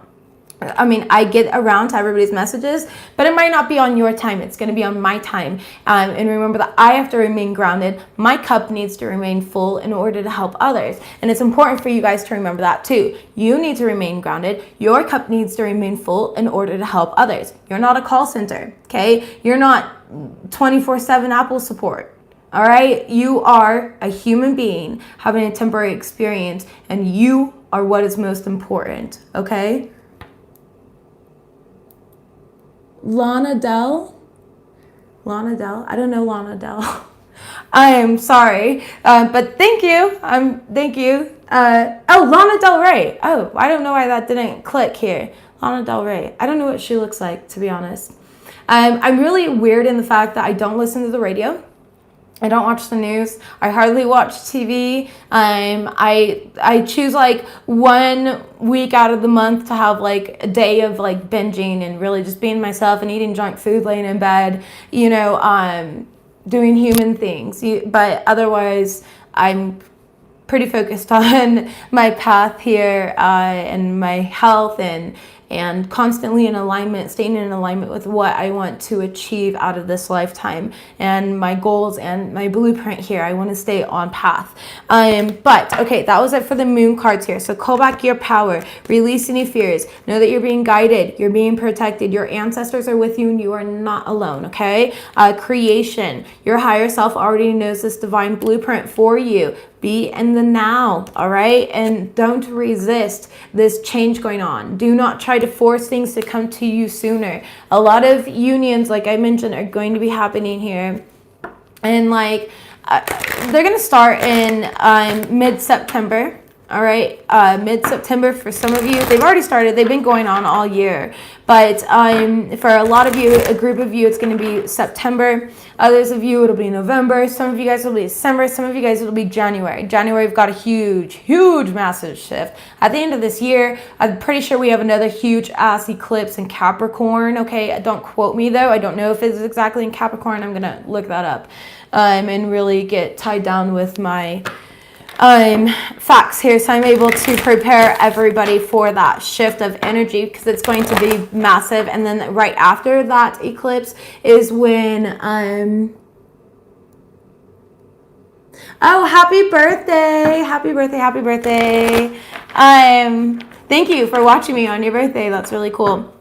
I mean, I get around to everybody's messages, but it might not be on your time. It's going to be on my time. And remember that I have to remain grounded. My cup needs to remain full in order to help others. And it's important for you guys to remember that too. You need to remain grounded. Your cup needs to remain full in order to help others. You're not a call center, okay? You're not 24/7 Apple support. All right? You are a human being having a temporary experience, and you are what is most important, okay? Lana Del? I don't know Lana Del. I am sorry, but thank you. Thank you. Oh, Lana Del Rey. Oh, I don't know why that didn't click here. Lana Del Rey. I don't know what she looks like, to be honest. I'm really weird in the fact that I don't listen to the radio. I don't watch the news. I hardly watch TV. I choose like 1 week out of the month to have like a day of like binging and really just being myself and eating junk food, laying in bed, you know, doing human things. But otherwise, I'm pretty focused on my path here and my health and constantly in alignment, staying in alignment with what I want to achieve out of this lifetime and my goals and my blueprint here. I want to stay on path. But okay, that was it for the moon cards here. So call back your power, release any fears, know that you're being guided, you're being protected, your ancestors are with you and you are not alone, okay? Creation, your higher self already knows this divine blueprint for you. Be in the now, all right? And don't resist this change going on. Do not try to force things to come to you sooner. A lot of unions, like I mentioned, are going to be happening here. And like, they're going to start in mid-September, all right? Mid-September for some of you. They've already started. They've been going on all year. But for a lot of you, a group of you, it's going to be September. Others of you, it'll be November. Some of you guys, it'll be December. Some of you guys, it'll be January. January, we've got a huge, massive shift. At the end of this year, I'm pretty sure we have another huge ass eclipse in Capricorn. Okay, don't quote me though. I don't know if it's exactly in Capricorn. I'm going to look that up and really get tied down with my facts here, so I'm able to prepare everybody for that shift of energy because it's going to be massive. And then right after that eclipse is when oh, happy birthday, happy birthday, happy birthday. Thank you for watching me on your birthday. That's really cool.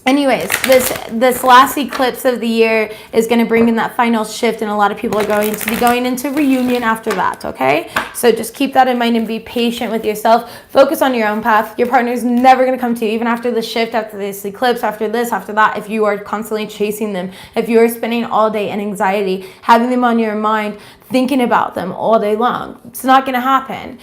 Anyways, this last eclipse of the year is going to bring in that final shift, and a lot of people are going to be going into reunion after that, okay? So just keep that in mind and be patient with yourself. Focus on your own path. Your partner's never going to come to you, even after the shift, after this eclipse, after this, after that, if you are constantly chasing them, if you are spending all day in anxiety, having them on your mind, thinking about them all day long. It's not going to happen.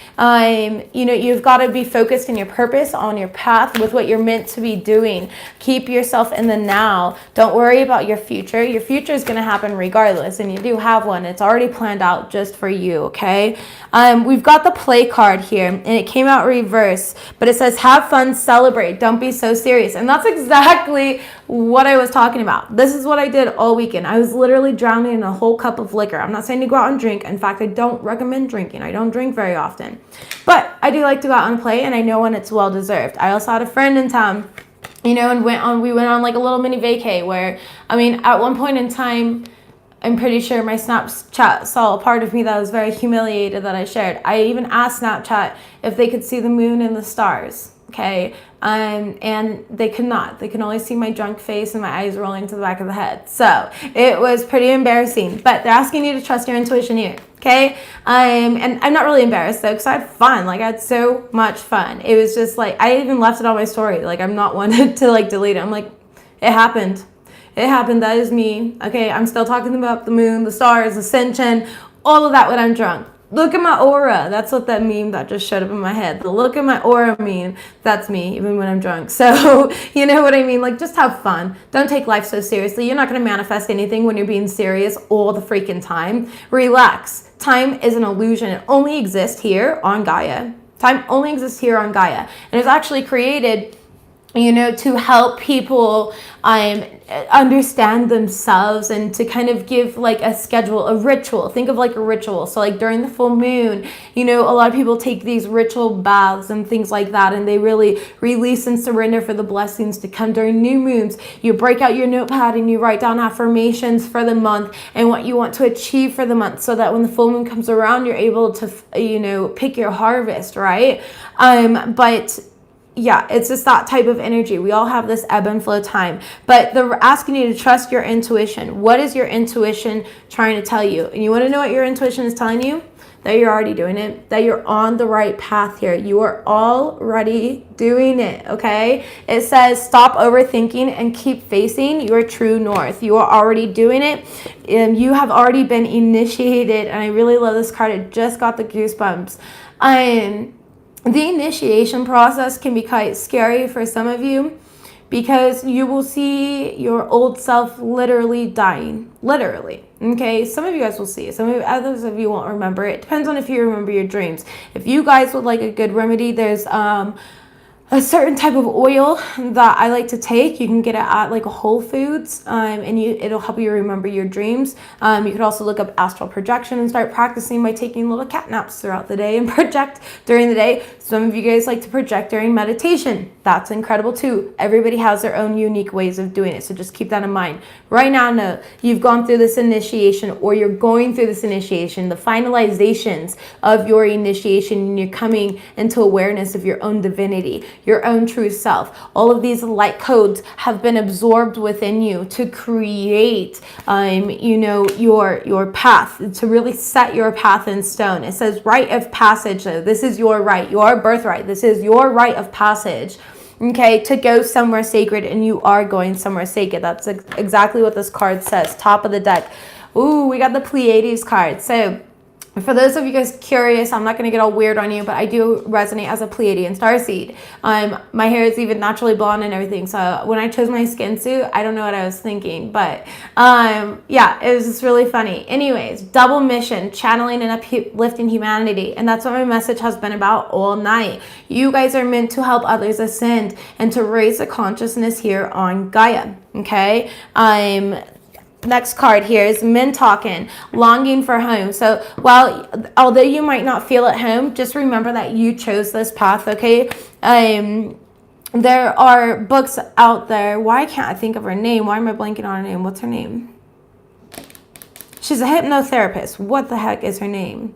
You know, you've got to be focused in your purpose, on your path, with what you're meant to be doing. Keep yourself in the now. Don't worry about your future. Your future is going to happen regardless, and you do have one. It's already planned out just for you, okay? We've got the play card here, and it came out reverse, but it says, have fun, celebrate, don't be so serious. And that's exactly what I was talking about. This is what I did all weekend. I was literally drowning in a whole cup of liquor. I'm not saying to go out and drink. In fact, I don't recommend drinking. I don't drink very often, but I do like to go out and play, and I know when it's well deserved. I also had a friend in town, you know, and we went on like a little mini vacay where, I mean, at one point in time, I'm pretty sure my Snapchat saw a part of me that was very humiliated that I shared. I even asked Snapchat if they could see the moon and the stars. Okay, and they could not. They can only see my drunk face and my eyes rolling to the back of the head. So it was pretty embarrassing, but they're asking you to trust your intuition here. Okay, and I'm not really embarrassed though, because I had fun. Like, I had so much fun. It was just like, I even left it on my story. Like, I'm not one to like delete it. I'm like, it happened. It happened. That is me. Okay, I'm still talking about the moon, the stars, ascension, all of that when I'm drunk. Look at my aura. That's what that meme that just showed up in my head. The look at my aura meme, that's me, even when I'm drunk. So, you know what I mean? Like, just have fun. Don't take life so seriously. You're not going to manifest anything when you're being serious all the freaking time. Relax. Time is an illusion. It only exists here on Gaia. Time only exists here on Gaia. And it's actually created, you know, to help people understand themselves and to kind of give like a schedule, a ritual. Think of like a ritual. So like during the full moon, you know, a lot of people take these ritual baths and things like that, and they really release and surrender for the blessings to come. During new moons, you break out your notepad and you write down affirmations for the month and what you want to achieve for the month, so that when the full moon comes around, you're able to, you know, pick your harvest, right? But yeah, it's just that type of energy. We all have this ebb and flow time, but they're asking you to trust your intuition. What is your intuition trying to tell you? And you want to know what your intuition is telling you? That you're already doing it, that you're on the right path here. You are already doing it, okay? It says stop overthinking and keep facing your true north. You are already doing it, and you have already been initiated. And I really love this card. It just got the goosebumps. The initiation process can be quite scary for some of you, because you will see your old self literally dying. Literally. Okay, some of you guys will see it. Others of you won't remember it. Depends on if you remember your dreams. If you guys would like a good remedy, there's a certain type of oil that I like to take. You can get it at like a Whole Foods, and it'll help you remember your dreams. You could also look up astral projection and start practicing by taking little cat naps throughout the day and project during the day. Some of you guys like to project during meditation. That's incredible too. Everybody has their own unique ways of doing it, so just keep that in mind. Right now, know you've gone through this initiation, or you're going through this initiation, the finalizations of your initiation, and you're coming into awareness of your own divinity, your own true self. All of these light codes have been absorbed within you to create, you know, your path, to really set your path in stone. It says rite of passage, though. This is your right, your birthright. This is your rite of passage. Okay, to go somewhere sacred, and you are going somewhere sacred. That's exactly what this card says. Top of the deck. Ooh, we got the Pleiades card. So for those of you guys curious, I'm not going to get all weird on you, but I do resonate as a Pleiadian starseed. My hair is even naturally blonde and everything. So when I chose my skin suit, I don't know what I was thinking, but yeah, it was just really funny. Anyways, double mission, channeling and uplifting humanity. And that's what my message has been about all night. You guys are meant to help others ascend and to raise the consciousness here on Gaia. Okay. next card here is men talking, longing for home. So although you might not feel at home, just remember that you chose this path, okay? There are books out there. Why can't I think of her name? Why am I blanking on her name? What's her name? She's a hypnotherapist. What the heck is her name?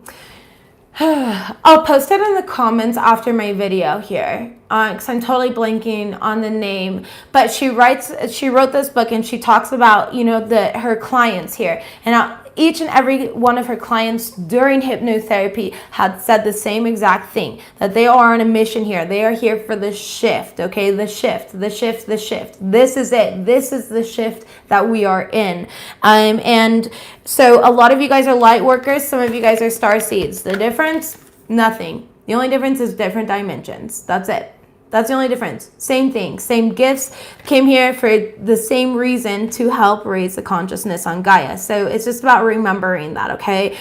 I'll post it in the comments after my video here, because I'm totally blanking on the name. But she wrote this book, and she talks about, you know, her clients here, and each and every one of her clients during hypnotherapy had said the same exact thing, that they are on a mission here. They are here for the shift, okay? The shift. This is it. This is the shift that we are in. And so a lot of you guys are light workers. Some of you guys are star seeds. The difference? Nothing. The only difference is different dimensions. That's it. That's the only difference. Same thing, same gifts, came here for the same reason, to help raise the consciousness on Gaia. So it's just about remembering that, okay?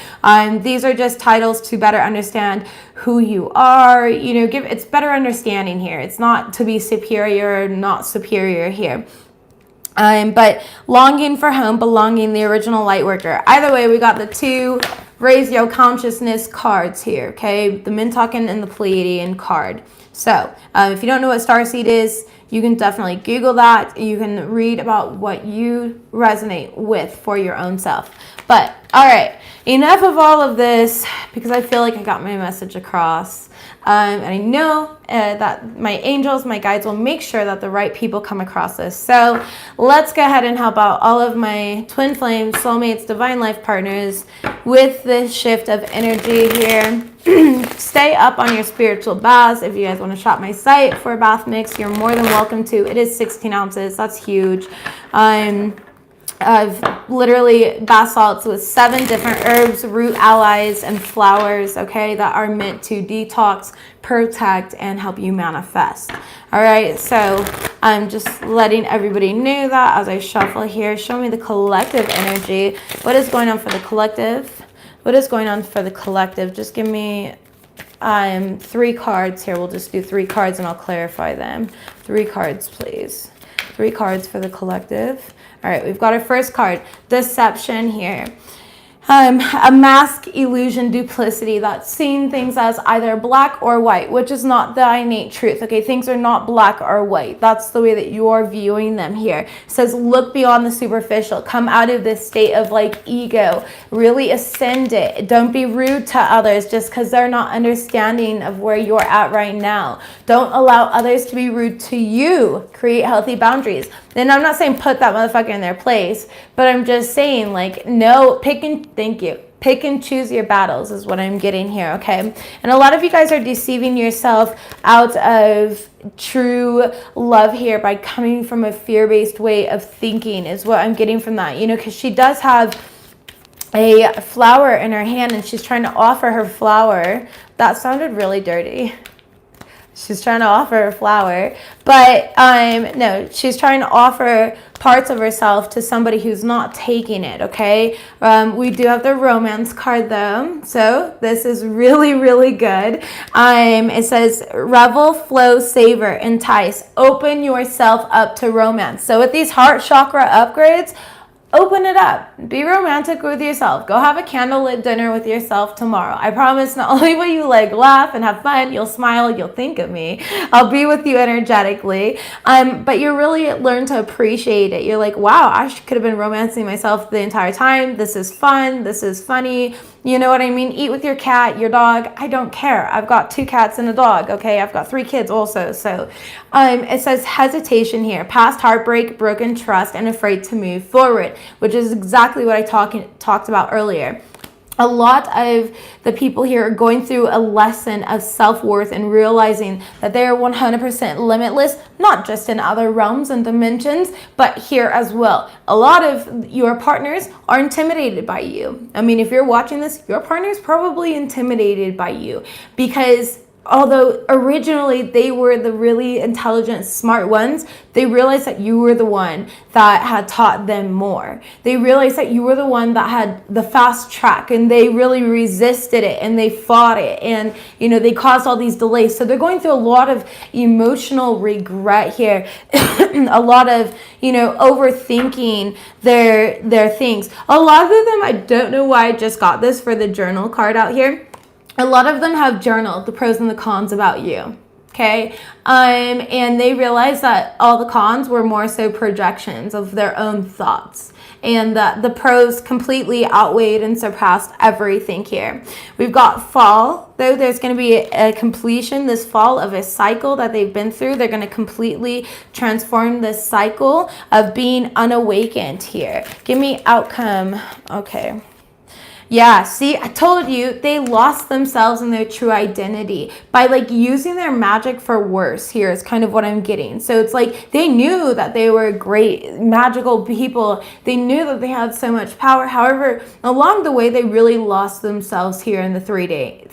These are just titles to better understand who you are. You know, it's better understanding here. It's not to be superior or not superior here. But longing for home, belonging, the original light worker. Either way, we got the two raise your consciousness cards here, okay? The men talking and the Pleiadian card. So if you don't know what Starseed is, you can definitely Google that. You can read about what you resonate with for your own self. But all right, enough of all of this, because I feel like I got my message across. And I know that my angels, my guides will make sure that the right people come across this. So let's go ahead and help out all of my twin flames, soulmates, divine life partners with this shift of energy here. Stay up on your spiritual baths. If you guys want to shop my site for a bath mix, you're more than welcome to. It is 16 ounces. That's huge. I've literally bath salts with 7 different herbs, root allies, and flowers, okay, that are meant to detox, protect, and help you manifest. All right, so I'm just letting everybody know that as I shuffle here. Show me the collective energy. What is going on for the collective? What is going on for the collective? Just give me 3 cards here. We'll just do 3 cards and I'll clarify them. 3 cards, please. 3 cards for the collective. All right, we've got our first card, deception here. A mask, illusion, duplicity, that's seeing things as either black or white, which is not the innate truth, okay? Things are not black or white. That's the way that you're viewing them here. It says, look beyond the superficial. Come out of this state of like ego. Really ascend it. Don't be rude to others just because they're not understanding of where you're at right now. Don't allow others to be rude to you. Create healthy boundaries. And I'm not saying put that motherfucker in their place, but I'm just saying, like, no, pick and choose your battles is what I'm getting here, okay? And a lot of you guys are deceiving yourself out of true love here by coming from a fear-based way of thinking is what I'm getting from that, you know, because she does have a flower in her hand and she's trying to offer her flower. That sounded really dirty. She's trying to offer a flower, but no, she's trying to offer parts of herself to somebody who's not taking it, okay? We do have the romance card though, so this is really, really good. It says, revel, flow, savor, entice. Open yourself up to romance. So with these heart chakra upgrades, open it up. Be romantic with yourself. Go have a candlelit dinner with yourself tomorrow. I promise not only will you like laugh and have fun, you'll smile, you'll think of me. I'll be with you energetically. But you really learn to appreciate it. You're like, wow, I could have been romancing myself the entire time. This is fun. This is funny. You know what I mean? Eat with your cat, your dog. I don't care. I've got 2 cats and a dog. Okay. I've got 3 kids also. So it says hesitation here, past heartbreak, broken trust, and afraid to move forward, which is exactly what I talked about earlier. A lot of the people here are going through a lesson of self-worth and realizing that they are 100% limitless, not just in other realms and dimensions, but here as well. A lot of your partners are intimidated by you. I mean, if you're watching this, your partner is probably intimidated by you because although originally they were the really intelligent, smart ones, they realized that you were the one that had taught them more. They realized that you were the one that had the fast track, and they really resisted it and they fought it, and you know, they caused all these delays. So they're going through a lot of emotional regret here, a lot of, you know, overthinking their things. A lot of them, I don't know why I just got this for the journal card out here. A lot of them have journaled the pros and the cons about you. Okay. And they realized that all the cons were more so projections of their own thoughts, and that the pros completely outweighed and surpassed everything here. We've got fall, though. There's going to be a completion this fall of a cycle that they've been through. They're going to completely transform this cycle of being unawakened here. Give me outcome. Okay. Yeah, see, I told you they lost themselves in their true identity by like using their magic for worse here is kind of what I'm getting. So it's like they knew that they were great magical people. They knew that they had so much power. However, along the way, they really lost themselves here in the 3D.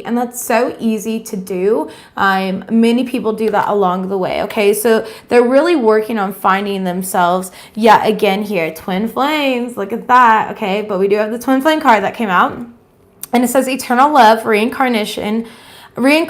And that's so easy to do. Many people do that along the way. Okay, so they're really working on finding themselves yet again here. Twin flames, look at that. Okay, but we do have the twin flame card that came out, and it says eternal love, reincarnation, twin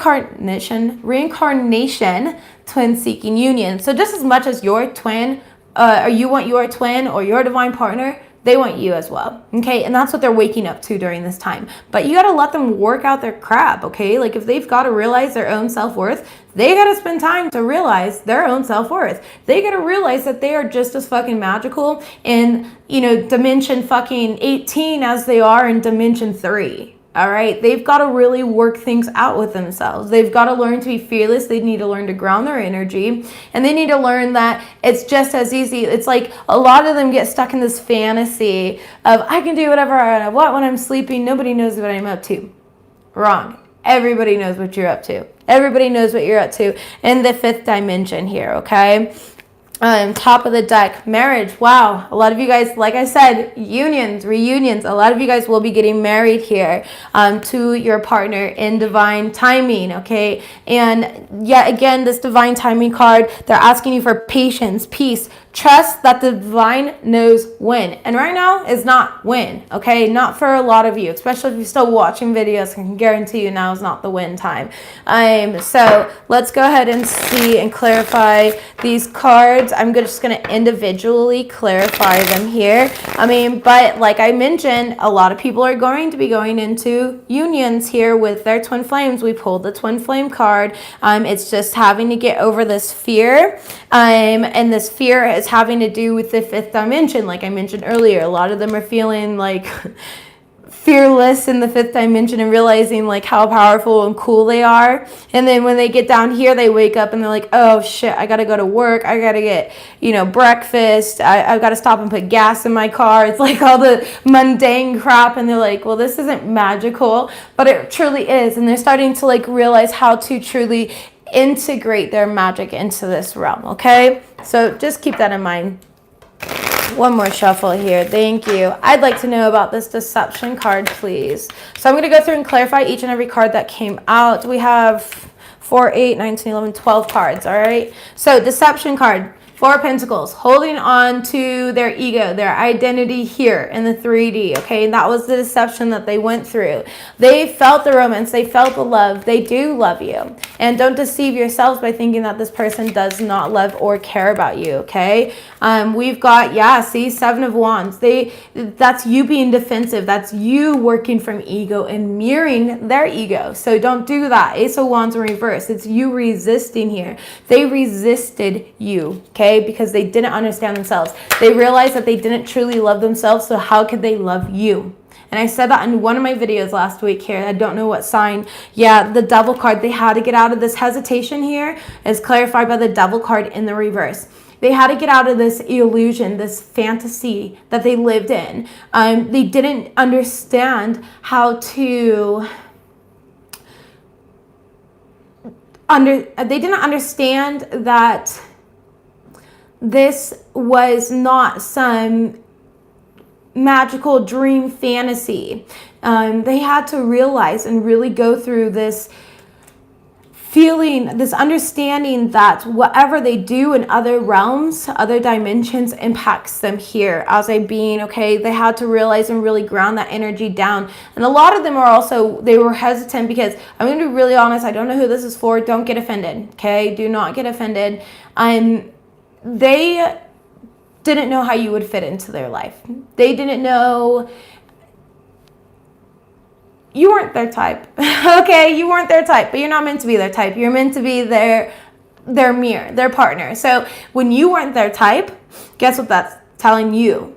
seeking union. So just as much as your twin, or you want your twin or your divine partner, they want you as well. Okay, and that's what they're waking up to during this time. But you got to let them work out their crap. Okay, like if they've got to realize their own self-worth, they got to spend time to realize their own self-worth. They got to realize that they are just as fucking magical in, you know, dimension fucking 18 as they are in dimension 3. All right, they've got to really work things out with themselves. They've got to learn to be fearless. They need to learn to ground their energy, and they need to learn that it's just as easy. It's like a lot of them get stuck in this fantasy of I can do whatever I want when I'm sleeping. Nobody knows what I'm up to. Wrong. Everybody knows what you're up to. Everybody knows what you're up to in the 5th dimension here, okay? Top of the deck, marriage. Wow, a lot of you guys, like I said, unions, reunions. A lot of you guys will be getting married here to your partner in divine timing, okay? And yet again, this divine timing card, they're asking you for patience, peace, trust that the divine knows when. And right now is not when, okay? Not for a lot of you, especially if you're still watching videos. I can guarantee you now is not the when time. So let's go ahead and see and clarify these cards. I'm just going to individually clarify them here. But like I mentioned, a lot of people are going to be going into unions here with their twin flames. We pulled the twin flame card. It's just having to get over this fear. And this fear is having to do with the 5th dimension. Like I mentioned earlier, a lot of them are feeling like fearless in the 5th dimension and realizing like how powerful and cool they are. And then when they get down here, they wake up and they're like, oh shit, I gotta go to work. I gotta get, breakfast. I've got to stop and put gas in my car. It's like all the mundane crap. And they're like, well, this isn't magical, but it truly is. And they're starting to like realize how to truly integrate their magic into this realm. Okay, so just keep that in mind. One more shuffle here. Thank you. I'd like to know about this deception card, please. So I'm going to go through and clarify each and every card that came out. We have 4, 8, 9, 10, 11, 12 cards. All right, so deception card. 4 of Pentacles, holding on to their ego, their identity here in the 3D, okay? And that was the deception that they went through. They felt the romance. They felt the love. They do love you. And don't deceive yourselves by thinking that this person does not love or care about you, okay? We've got, see, 7 of Wands. That's you being defensive. That's you working from ego and mirroring their ego. So don't do that. Ace of Wands in reverse. It's you resisting here. They resisted you, okay? Because they didn't understand themselves. They realized that they didn't truly love themselves, so how could they love you? And I said that in one of my videos last week here. I don't know what sign. Yeah, the Devil card. They had to get out of this hesitation here, as clarified by the Devil card in the reverse. They had to get out of this illusion, this fantasy that they lived in. They didn't understand how to... They didn't understand that this was not some magical dream fantasy. They had to realize and really go through this feeling, this understanding that whatever they do in other realms, other dimensions, impacts them here as a being, okay? They had to realize and really ground that energy down. And a lot of them are also, they were hesitant because, I'm going to be really honest, I don't know who this is for. Don't get offended, okay? Do not get offended. They didn't know how you would fit into their life. They didn't know. You weren't their type, okay? You weren't their type, but you're not meant to be their type. You're meant to be their mirror, their partner. So when you weren't their type, guess what that's telling you?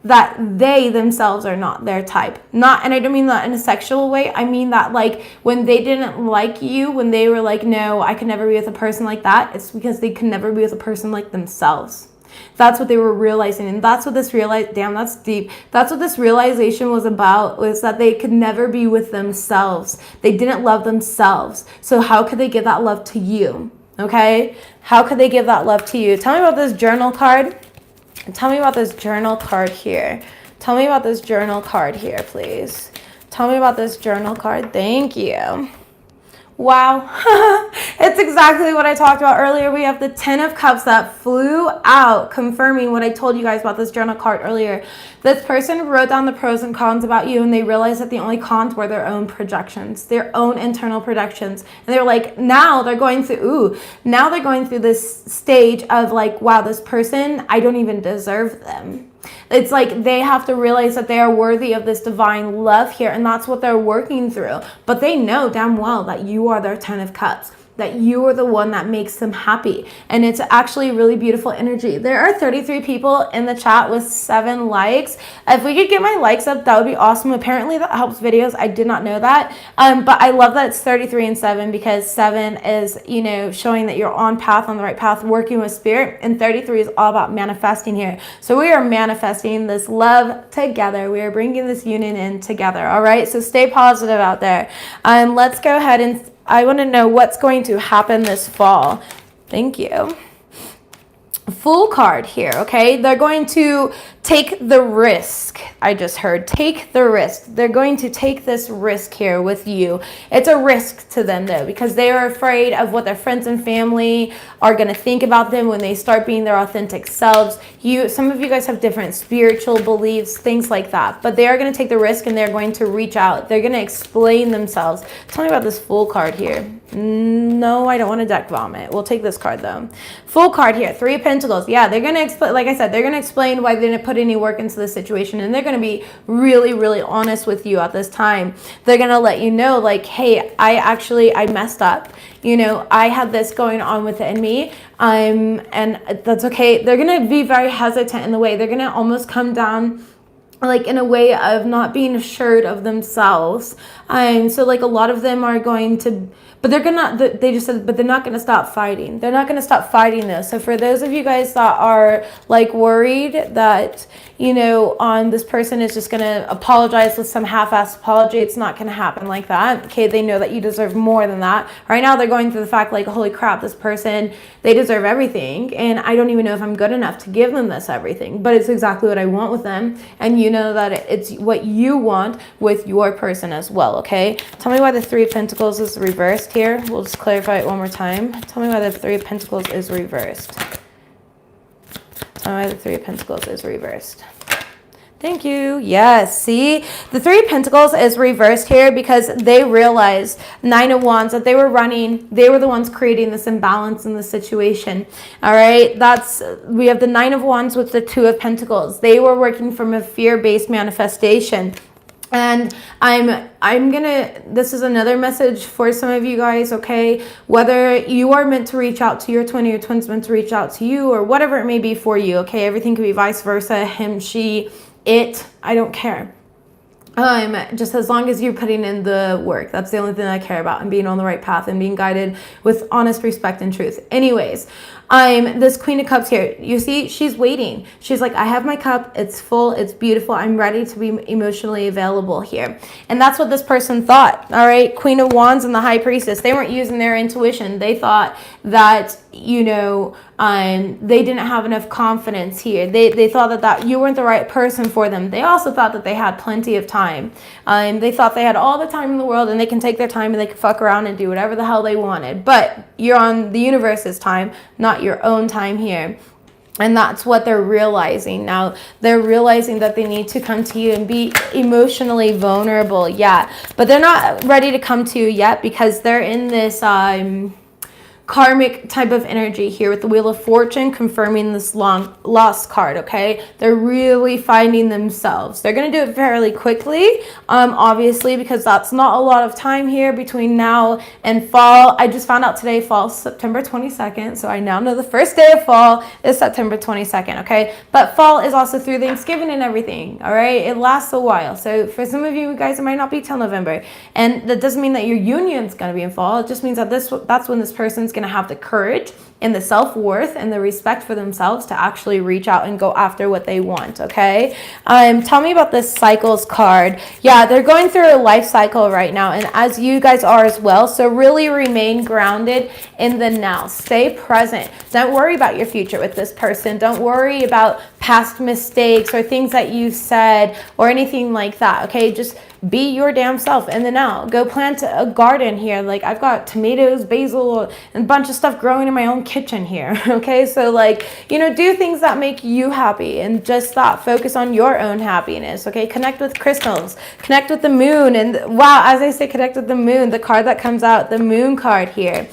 That they themselves are not their type. Not, and I don't mean that in a sexual way. I mean that like when they didn't like you, when they were like, no, I could never be with a person like that, it's because they could never be with a person like themselves. That's what they were realizing. And that's what this damn, that's deep. That's what this realization was about, was that they could never be with themselves. They didn't love themselves. So how could they give that love to you? Okay? How could they give that love to you? Tell me about this journal card. Tell me about this journal card here. Tell me about this journal card here, please. Tell me about this journal card. Thank you. Wow. It's exactly what I talked about earlier. We have the 10 of Cups that flew out, confirming what I told you guys about this journal card earlier. This person wrote down the pros and cons about you, and they realized that the only cons were their own projections, their own internal projections. And they're like, now they're going through this stage of like, wow, this person, I don't even deserve them. It's like they have to realize that they are worthy of this divine love here, and that's what they're working through. But they know damn well that you are their 10 of Cups, that you are the one that makes them happy. And it's actually really beautiful energy. There are 33 people in the chat with 7 likes. If we could get my likes up, that would be awesome. Apparently that helps videos. I did not know that. But I love that it's 33 and 7, because 7 is, you know, showing that you're on the right path, working with spirit. And 33 is all about manifesting here. So we are manifesting this love together. We are bringing this union in together. All right. So stay positive out there. Let's go ahead and I want to know what's going to happen this fall. Thank you. Fool card here, okay? They're going to take the risk. I just heard take the risk. They're going to take this risk here with you. It's a risk to them though, because they are afraid of what their friends and family are going to think about them when they start being their authentic selves. Some of you guys have different spiritual beliefs, things like that, but they are going to take the risk and they're going to reach out. They're going to explain themselves. Tell me about this Fool card here. No, I don't want to deck vomit. We'll take this card though. Fool card here, 3 of Pentacles. Yeah, they're going to explain, like I said, they're going to explain why they didn't put any work into the situation, and they're going to be really, really honest with you at this time. They're going to let you know, like, hey, I messed up. You know, I had this going on within me, and that's okay. They're going to be very hesitant in the way. They're going to almost come down like in a way of not being assured of themselves. So like a lot of them are going to, but they just said, but they're not going to stop fighting. They're not going to stop fighting this. So for those of you guys that are like worried that, you know, this person is just going to apologize with some half-assed apology, it's not going to happen like that. Okay, they know that you deserve more than that. Right now they're going through the fact like, holy crap, this person, they deserve everything, and I don't even know if I'm good enough to give them this everything, but it's exactly what I want with them, and you know that it's what you want with your person as well. Okay, tell me why the 3 of Pentacles is reversed here. We'll just clarify it one more time. Tell me why the 3 of Pentacles is reversed. Tell me why the 3 of Pentacles is reversed. Thank you. Yes. See, the 3 of Pentacles is reversed here because they realized 9 of Wands that they were the ones creating this imbalance in the situation. All right. We have the 9 of Wands with the 2 of Pentacles. They were working from a fear-based manifestation. And this is another message for some of you guys, okay? Whether you are meant to reach out to your twin or your twin's meant to reach out to you, or whatever it may be for you, okay? Everything could be vice versa, him, she, it, I don't care. Just as long as you're putting in the work. That's the only thing I care about, and being on the right path and being guided with honest respect and truth. Anyways, This Queen of Cups here, you see, she's waiting. She's like, I have my cup. It's full. It's beautiful. I'm ready to be emotionally available here. And that's what this person thought. All right. Queen of Wands and the High Priestess. They weren't using their intuition. They thought that, you know, they didn't have enough confidence here. They thought that you weren't the right person for them. They also thought that they had plenty of time. They thought they had all the time in the world and they can take their time and they can fuck around and do whatever the hell they wanted. But you're on the universe's time, not your own time here. And that's what they're realizing now. They're realizing that they need to come to you and be emotionally vulnerable. Yeah, but they're not ready to come to you yet because they're in this karmic type of energy here with the Wheel of Fortune confirming this long lost card. Okay, they're really finding themselves. They're going to do it fairly quickly, obviously, because that's not a lot of time here between now and fall. I just found out today fall is September 22nd, so I now know the first day of fall is September 22nd. Okay, but fall is also through Thanksgiving and everything. All right, it lasts a while, so for some of you guys it might not be till November, and that doesn't mean that your union's going to be in fall. It just means that that's when this person's going to have the courage and the self-worth and the respect for themselves to actually reach out and go after what they want. Okay, tell me about this cycles card. Yeah, they're going through a life cycle right now, and as you guys are as well, so really remain grounded in the now. Stay present. Don't worry about your future with this person. Don't worry about past mistakes or things that you said or anything like that. Okay, just be your damn self in the now. Go plant a garden here. Like I've got tomatoes, basil, and a bunch of stuff growing in my own kitchen here. Okay, so like, you know, do things that make you happy and just that. Focus on your own happiness. Okay, connect with crystals, connect with the moon. And wow, as I say, connect with the moon, the card that comes out, the moon card here.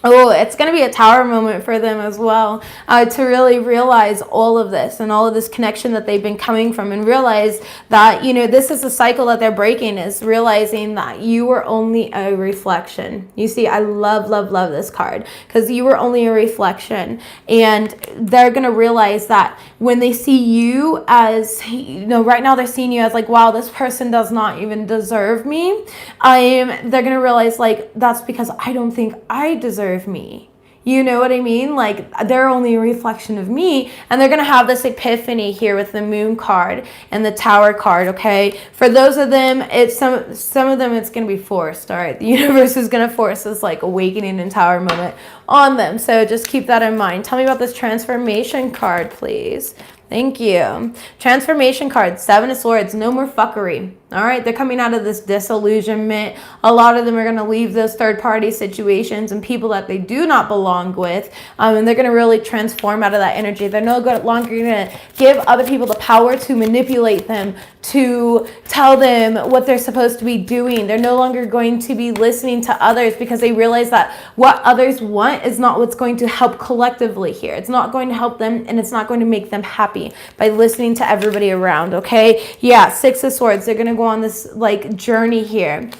Oh, it's going to be a tower moment for them as well, to really realize all of this and all of this connection that they've been coming from, and realize that, you know, this is a cycle that they're breaking, is realizing that you were only a reflection. You see, I love this card because you were only a reflection, and they're going to realize that when they see you as, you know, right now they're seeing you as like, wow, this person does not even deserve me. They're going to realize like, that's because I don't think I deserve me. You know what I mean? Like they're only a reflection of me, and they're going to have this epiphany here with the moon card and the tower card. Okay, for those of them, it's some of them it's going to be forced. All right, the universe is going to force this like awakening and tower moment on them, so just keep that in mind. Tell me about this transformation card, please. Thank you. Transformation card, 7 of Swords, no more fuckery. All right, they're coming out of this disillusionment. A lot of them are going to leave those third-party situations and people that they do not belong with, and they're going to really transform out of that energy. They're no longer going to give other people the power to manipulate them, to tell them what they're supposed to be doing. They're no longer going to be listening to others because they realize that what others want is not what's going to help collectively here. It's not going to help them, and it's not going to make them happy by listening to everybody around. Okay, yeah, 6 of Swords. They're going to go on this like journey here.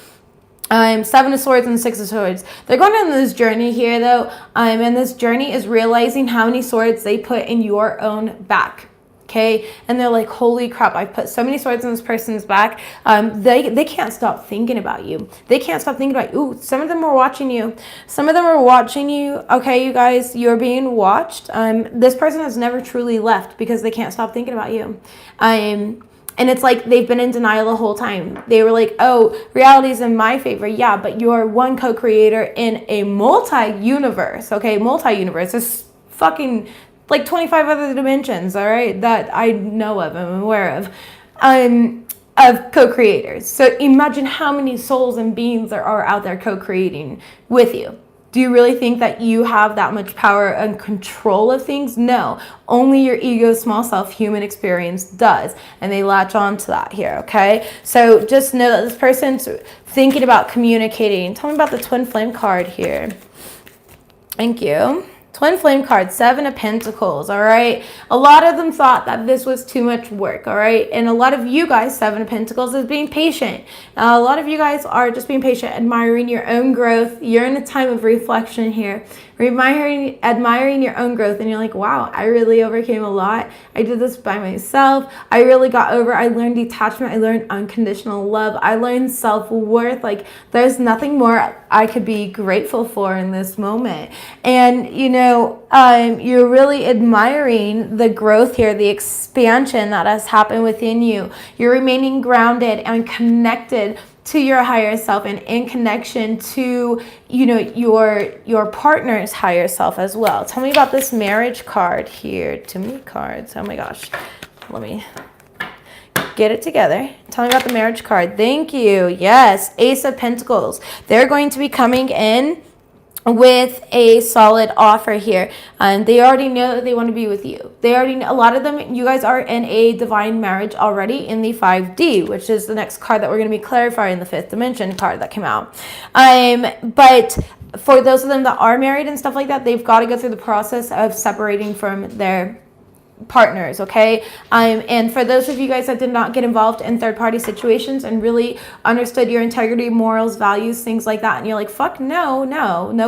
7 of Swords and 6 of Swords. They're going on this journey here though, and this journey is realizing how many swords they put in your own back. Okay, and they're like, holy crap, I've put so many swords in this person's back. They can't stop thinking about you. They can't stop thinking about you. Ooh, some of them are watching you. Some of them are watching you. Okay, you guys, you're being watched. This person has never truly left because they can't stop thinking about you. And it's like they've been in denial the whole time. They were like, oh, reality is in my favor. Yeah, but you're one co-creator in a multi-universe. Okay, multi-universe. There's fucking like 25 other dimensions, all right, that I know of, I'm aware of co-creators. So imagine how many souls and beings there are out there co-creating with you. Do you really think that you have that much power and control of things? No, only your ego, small self, human experience does. And they latch on to that here, okay? So just know that this person's thinking about communicating. Tell me about the Twin Flame card here. Thank you. Twin Flame card, 7 of Pentacles, all right? A lot of them thought that this was too much work, all right? And a lot of you guys, 7 of Pentacles, is being patient. A lot of you guys are just being patient, admiring your own growth. You're in a time of reflection here. admiring your own growth, and you're like, wow, I really overcame a lot. I did this by myself. I really got over. I learned detachment. I learned unconditional love. I learned self-worth. Like, there's nothing more I could be grateful for in this moment. And you know, you're really admiring the growth here, the expansion that has happened within you. You're remaining grounded and connected to your higher self, and in connection to, you know, your partner's higher self as well. Tell me about this marriage card here. Too many cards. Oh my gosh. Let me get it together. Tell me about the marriage card. Thank you. Yes. Ace of Pentacles. They're going to be coming in with a solid offer here. They already know that they want to be with you. They already know, a lot of them, you guys are in a divine marriage already in the 5D, which is the next card that we're going to be clarifying, the 5th dimension card that came out. But for those of them that are married and stuff like that, they've got to go through the process of separating from their partners, okay? And for those of you guys that did not get involved in third-party situations and really understood your integrity, morals, values, things like that, and you're like, fuck no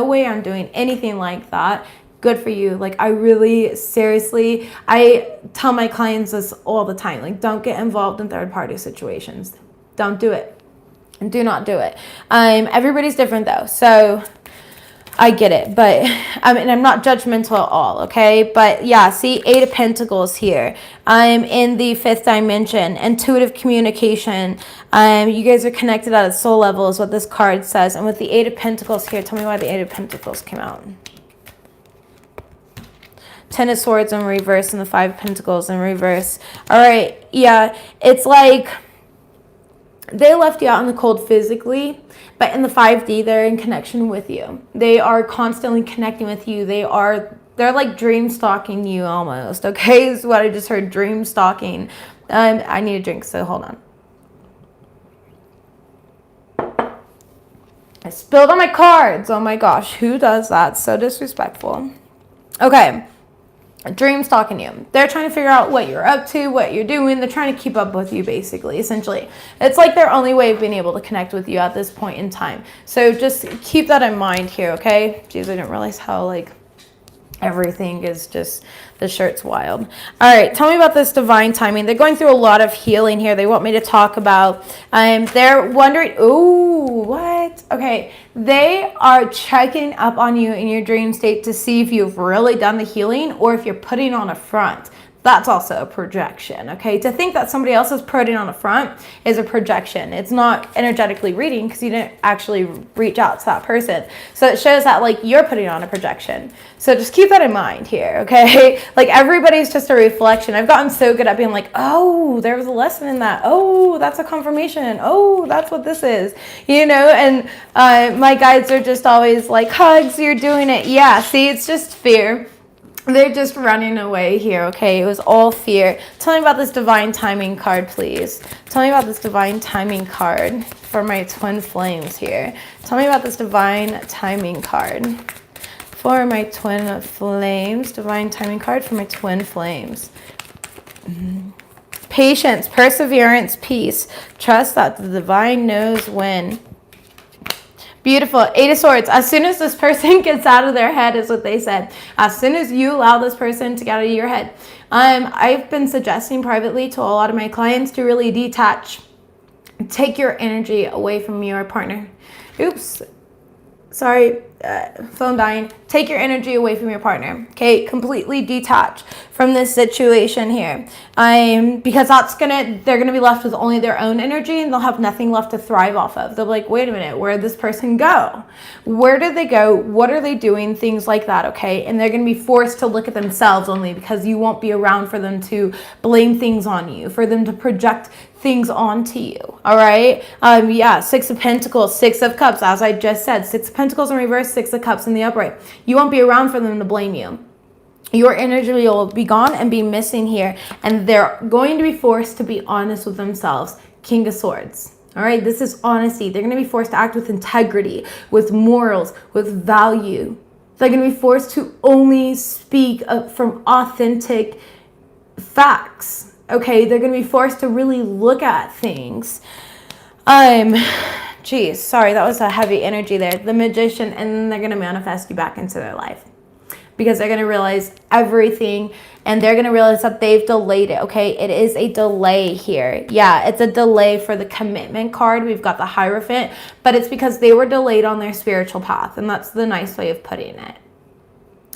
way I'm doing anything like that, good for you. Like, I really, seriously, I tell my clients this all the time, like, don't get involved in third-party situations. Don't do it. And do not do it. Everybody's different though, so I get it, but and I'm not judgmental at all, okay? But yeah, see, 8 of Pentacles here. I'm in the 5th dimension, intuitive communication. You guys are connected at a soul level is what this card says. And with the 8 of Pentacles here, tell me why the 8 of Pentacles came out. 10 of Swords in reverse and the 5 of Pentacles in reverse. All right, yeah, it's like they left you out in the cold physically, but in the 5D, they're in connection with you. They are constantly connecting with you. They're like dream stalking you almost, okay? Is what I just heard, dream stalking. I need a drink, so hold on. I spilled on my cards. Oh my gosh, who does that? So disrespectful. Okay. Dream stalking you. They're trying to figure out what you're up to, what you're doing. They're trying to keep up with you, basically, essentially. It's like their only way of being able to connect with you at this point in time. So just keep that in mind here, okay? Jeez, I didn't realize how, like, everything is just, the shirt's wild. All right, tell me about this divine timing. They're going through a lot of healing here. They want me to talk about, they're wondering, ooh, what? Okay, they are checking up on you in your dream state to see if you've really done the healing or if you're putting on a front. That's also a projection, okay? To think that somebody else is putting on a front is a projection. It's not energetically reading because you didn't actually reach out to that person. So it shows that, like, you're putting on a projection. So just keep that in mind here, okay? Like, everybody's just a reflection. I've gotten so good at being like, oh, there was a lesson in that. Oh, that's a confirmation. Oh, that's what this is, you know? And my guides are just always like, hugs, you're doing it. Yeah, see, it's just fear. They're just running away here, okay? It was all fear. Tell me about this divine timing card, please. Tell me about this divine timing card for my twin flames here. Tell me about this divine timing card for my twin flames. Divine timing card for my twin flames. Patience, perseverance, peace. Trust that the divine knows when. Beautiful. 8 of Swords. As soon as this person gets out of their head is what they said. As soon as you allow this person to get out of your head. I've been suggesting privately to a lot of my clients to really detach. Take your energy away from your partner. Oops. Sorry. Phone dying. Take your energy away from your partner. Okay, completely detach from this situation here. Because they're gonna be left with only their own energy, and they'll have nothing left to thrive off of. They'll be like, wait a minute, where did this person go? Where did they go? What are they doing? Things like that, okay? And they're gonna be forced to look at themselves only because you won't be around for them to blame things on you, for them to project things onto you. All right. Yeah, 6 of Pentacles, 6 of Cups, as I just said, 6 of Pentacles in reverse, 6 of Cups in the upright. You won't be around for them to blame you. Your energy will be gone and be missing here, and they're going to be forced to be honest with themselves. King of Swords. All right, this is honesty. They're going to be forced to act with integrity, with morals, with value. They're going to be forced to only speak from authentic facts. Okay, they're going to be forced to really look at things. Geez, sorry, that was a heavy energy there. The Magician, and then they're going to manifest you back into their life. Because they're going to realize everything, and they're going to realize that they've delayed it, okay? It is a delay here. Yeah, it's a delay for the Commitment card. We've got the Hierophant, but it's because they were delayed on their spiritual path, and that's the nice way of putting it.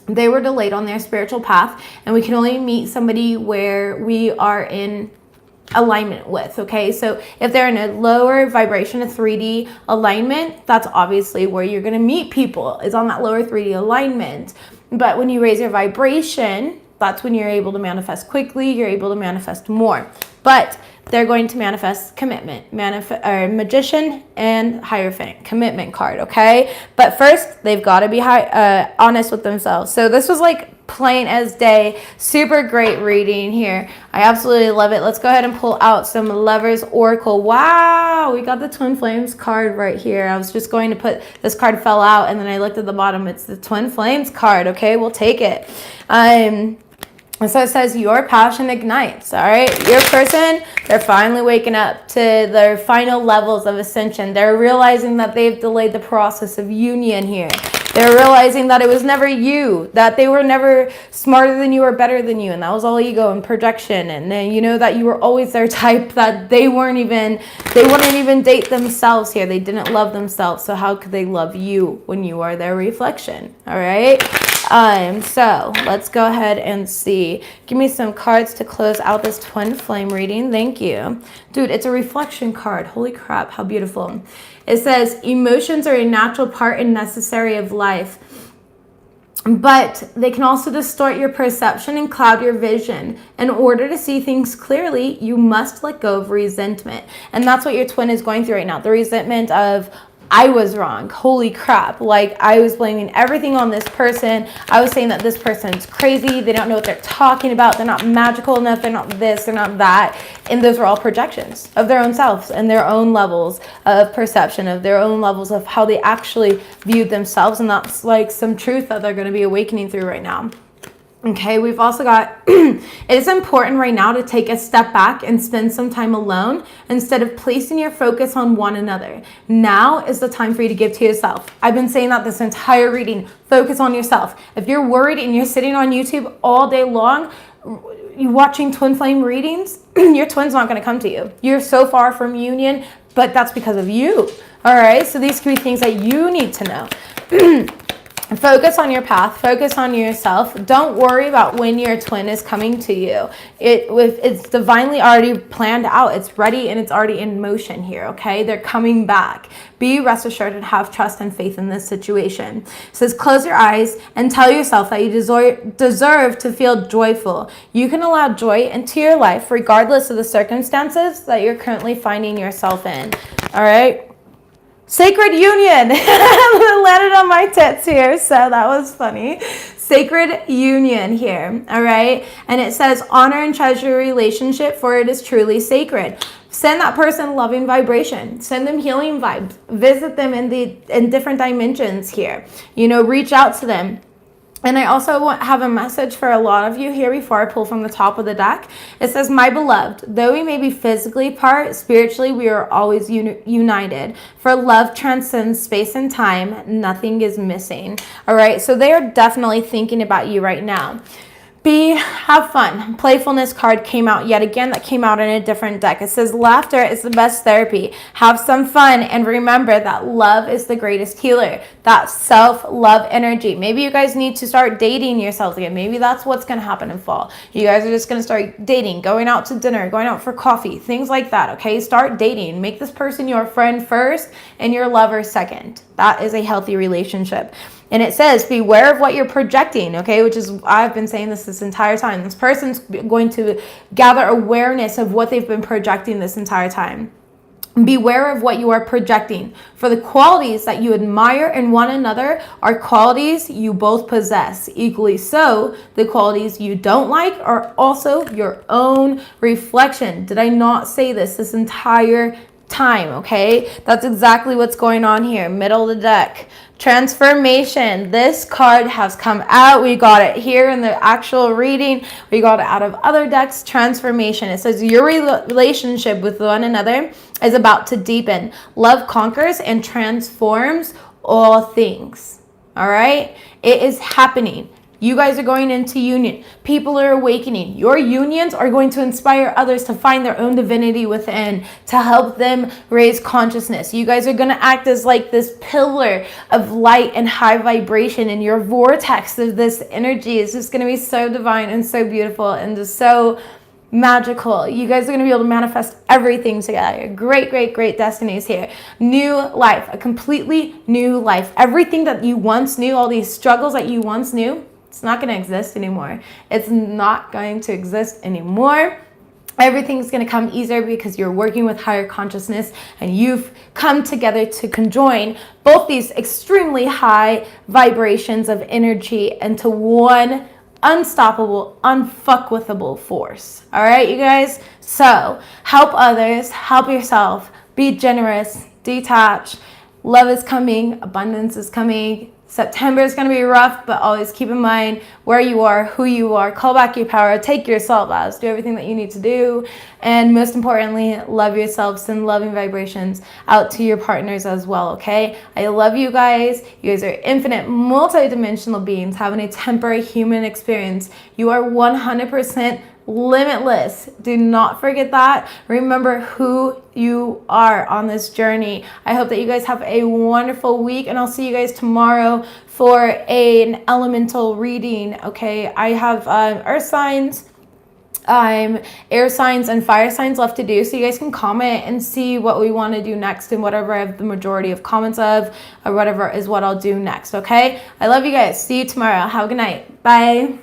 They were delayed on their spiritual path, and we can only meet somebody where we are in alignment with, okay? So if they're in a lower vibration, a 3D alignment, that's obviously where you're going to meet people, is on that lower 3D alignment. But when you raise your vibration, that's when you're able to manifest quickly, you're able to manifest more. But they're going to manifest Commitment, Magician, and Hierophant, Commitment card, okay? But first, they've got to be honest with themselves. So this was like plain as day, super great reading here. I absolutely love it. Let's go ahead and pull out some Lovers Oracle. Wow, we got the Twin Flames card right here. I was just going to put, this card fell out, and then I looked at the bottom. It's the Twin Flames card, okay? We'll take it. And so it says your passion ignites, all right? Your person, they're finally waking up to their final levels of ascension. They're realizing that they've delayed the process of union here. They're realizing that it was never you, that they were never smarter than you or better than you, and that was all ego and projection. And then you know that you were always their type, that they wouldn't even date themselves here. They didn't love themselves, so how could they love you when you are their reflection, all right? So let's go ahead and see. Give me some cards to close out this Twin Flame reading. Thank you. Dude, it's a reflection card. Holy crap, how beautiful. It says, emotions are a natural part and necessary of life, but they can also distort your perception and cloud your vision. In order to see things clearly, you must let go of resentment. And that's what your twin is going through right now. The resentment of, I was wrong. Holy crap. Like, I was blaming everything on this person. I was saying that this person's crazy. They don't know what they're talking about. They're not magical enough. They're not this. They're not that. And those are all projections of their own selves and their own levels of perception, of their own levels of how they actually viewed themselves. And that's like some truth that they're going to be awakening through right now. Okay, we've also got, it is important right now to take a step back and spend some time alone instead of placing your focus on one another. Now is the time for you to give to yourself. I've been saying that this entire reading. Focus on yourself. If you're worried and you're sitting on YouTube all day long, you watching Twin Flame readings, your twin's not going to come to you. You're so far from union, but that's because of you. All right, so these could be things that you need to know. Focus on your path. Focus on yourself. Don't worry about when your twin is coming to you. It's divinely already planned out. It's ready and it's already in motion here, okay? They're coming back. Be rest assured and have trust and faith in this situation. It says, close your eyes and tell yourself that you deserve to feel joyful. You can allow joy into your life regardless of the circumstances that you're currently finding yourself in, all right? Sacred Union landed on my tits here, so that was funny. Sacred Union here, all right? And it says, honor and treasure your relationship, for it is truly sacred. Send that person loving vibration. Send them healing vibes. Visit them in different dimensions here. You know, reach out to them. And I also have a message for a lot of you here before I pull from the top of the deck. It says, my beloved, though we may be physically apart, spiritually we are always united. For love transcends space and time. Nothing is missing. All right, so they are definitely thinking about you right now. Have fun. Playfulness card came out yet again. That came out in a different deck. It says laughter is the best therapy. Have some fun and remember that love is the greatest healer. That self-love energy. Maybe you guys need to start dating yourselves again. Maybe that's what's going to happen in fall. You guys are just going to start dating, going out to dinner, going out for coffee, things like that, okay? Start dating. Make this person your friend first and your lover second. That is a healthy relationship. And it says, beware of what you're projecting, okay? Which is, I've been saying this entire time. This person's going to gather awareness of what they've been projecting this entire time. Beware of what you are projecting. For the qualities that you admire in one another are qualities you both possess. Equally so, the qualities you don't like are also your own reflection. Did I not say this entire time, okay? That's exactly what's going on here. Middle of the deck. Transformation. This card has come out. We got it here in the actual reading. We got it out of other decks. Transformation. It says your relationship with one another is about to deepen. Love conquers and transforms all things. All right? It is happening. You guys are going into union. People are awakening. Your unions are going to inspire others to find their own divinity within, to help them raise consciousness. You guys are going to act as like this pillar of light and high vibration, and your vortex of this energy is just going to be so divine and so beautiful and just so magical. You guys are going to be able to manifest everything together. Great, great, great destinies here. New life, a completely new life. Everything that you once knew, all these struggles that you once knew, it's not going to exist anymore. It's not going to exist anymore. Everything's going to come easier because you're working with higher consciousness and you've come together to conjoin both these extremely high vibrations of energy into one unstoppable, unfuckwithable force. All right, you guys? So help others, help yourself, be generous, detach. Love is coming, abundance is coming. September is going to be rough, but always keep in mind where you are, who you are, call back your power, take your salt baths, do everything that you need to do. And most importantly, love yourself, send loving vibrations out to your partners as well, okay? I love you guys. You guys are infinite, multi-dimensional beings having a temporary human experience. You are 100% limitless. Do not forget that. Remember who you are on this journey. I hope that you guys have a wonderful week, and I'll see you guys tomorrow for an elemental reading. Okay, I have earth signs, air signs, and fire signs left to do, so you guys can comment and see what we want to do next, and whatever I have the majority of comments of or whatever is what I'll do next. Okay, I love you guys. See you tomorrow. Have a good night. Bye.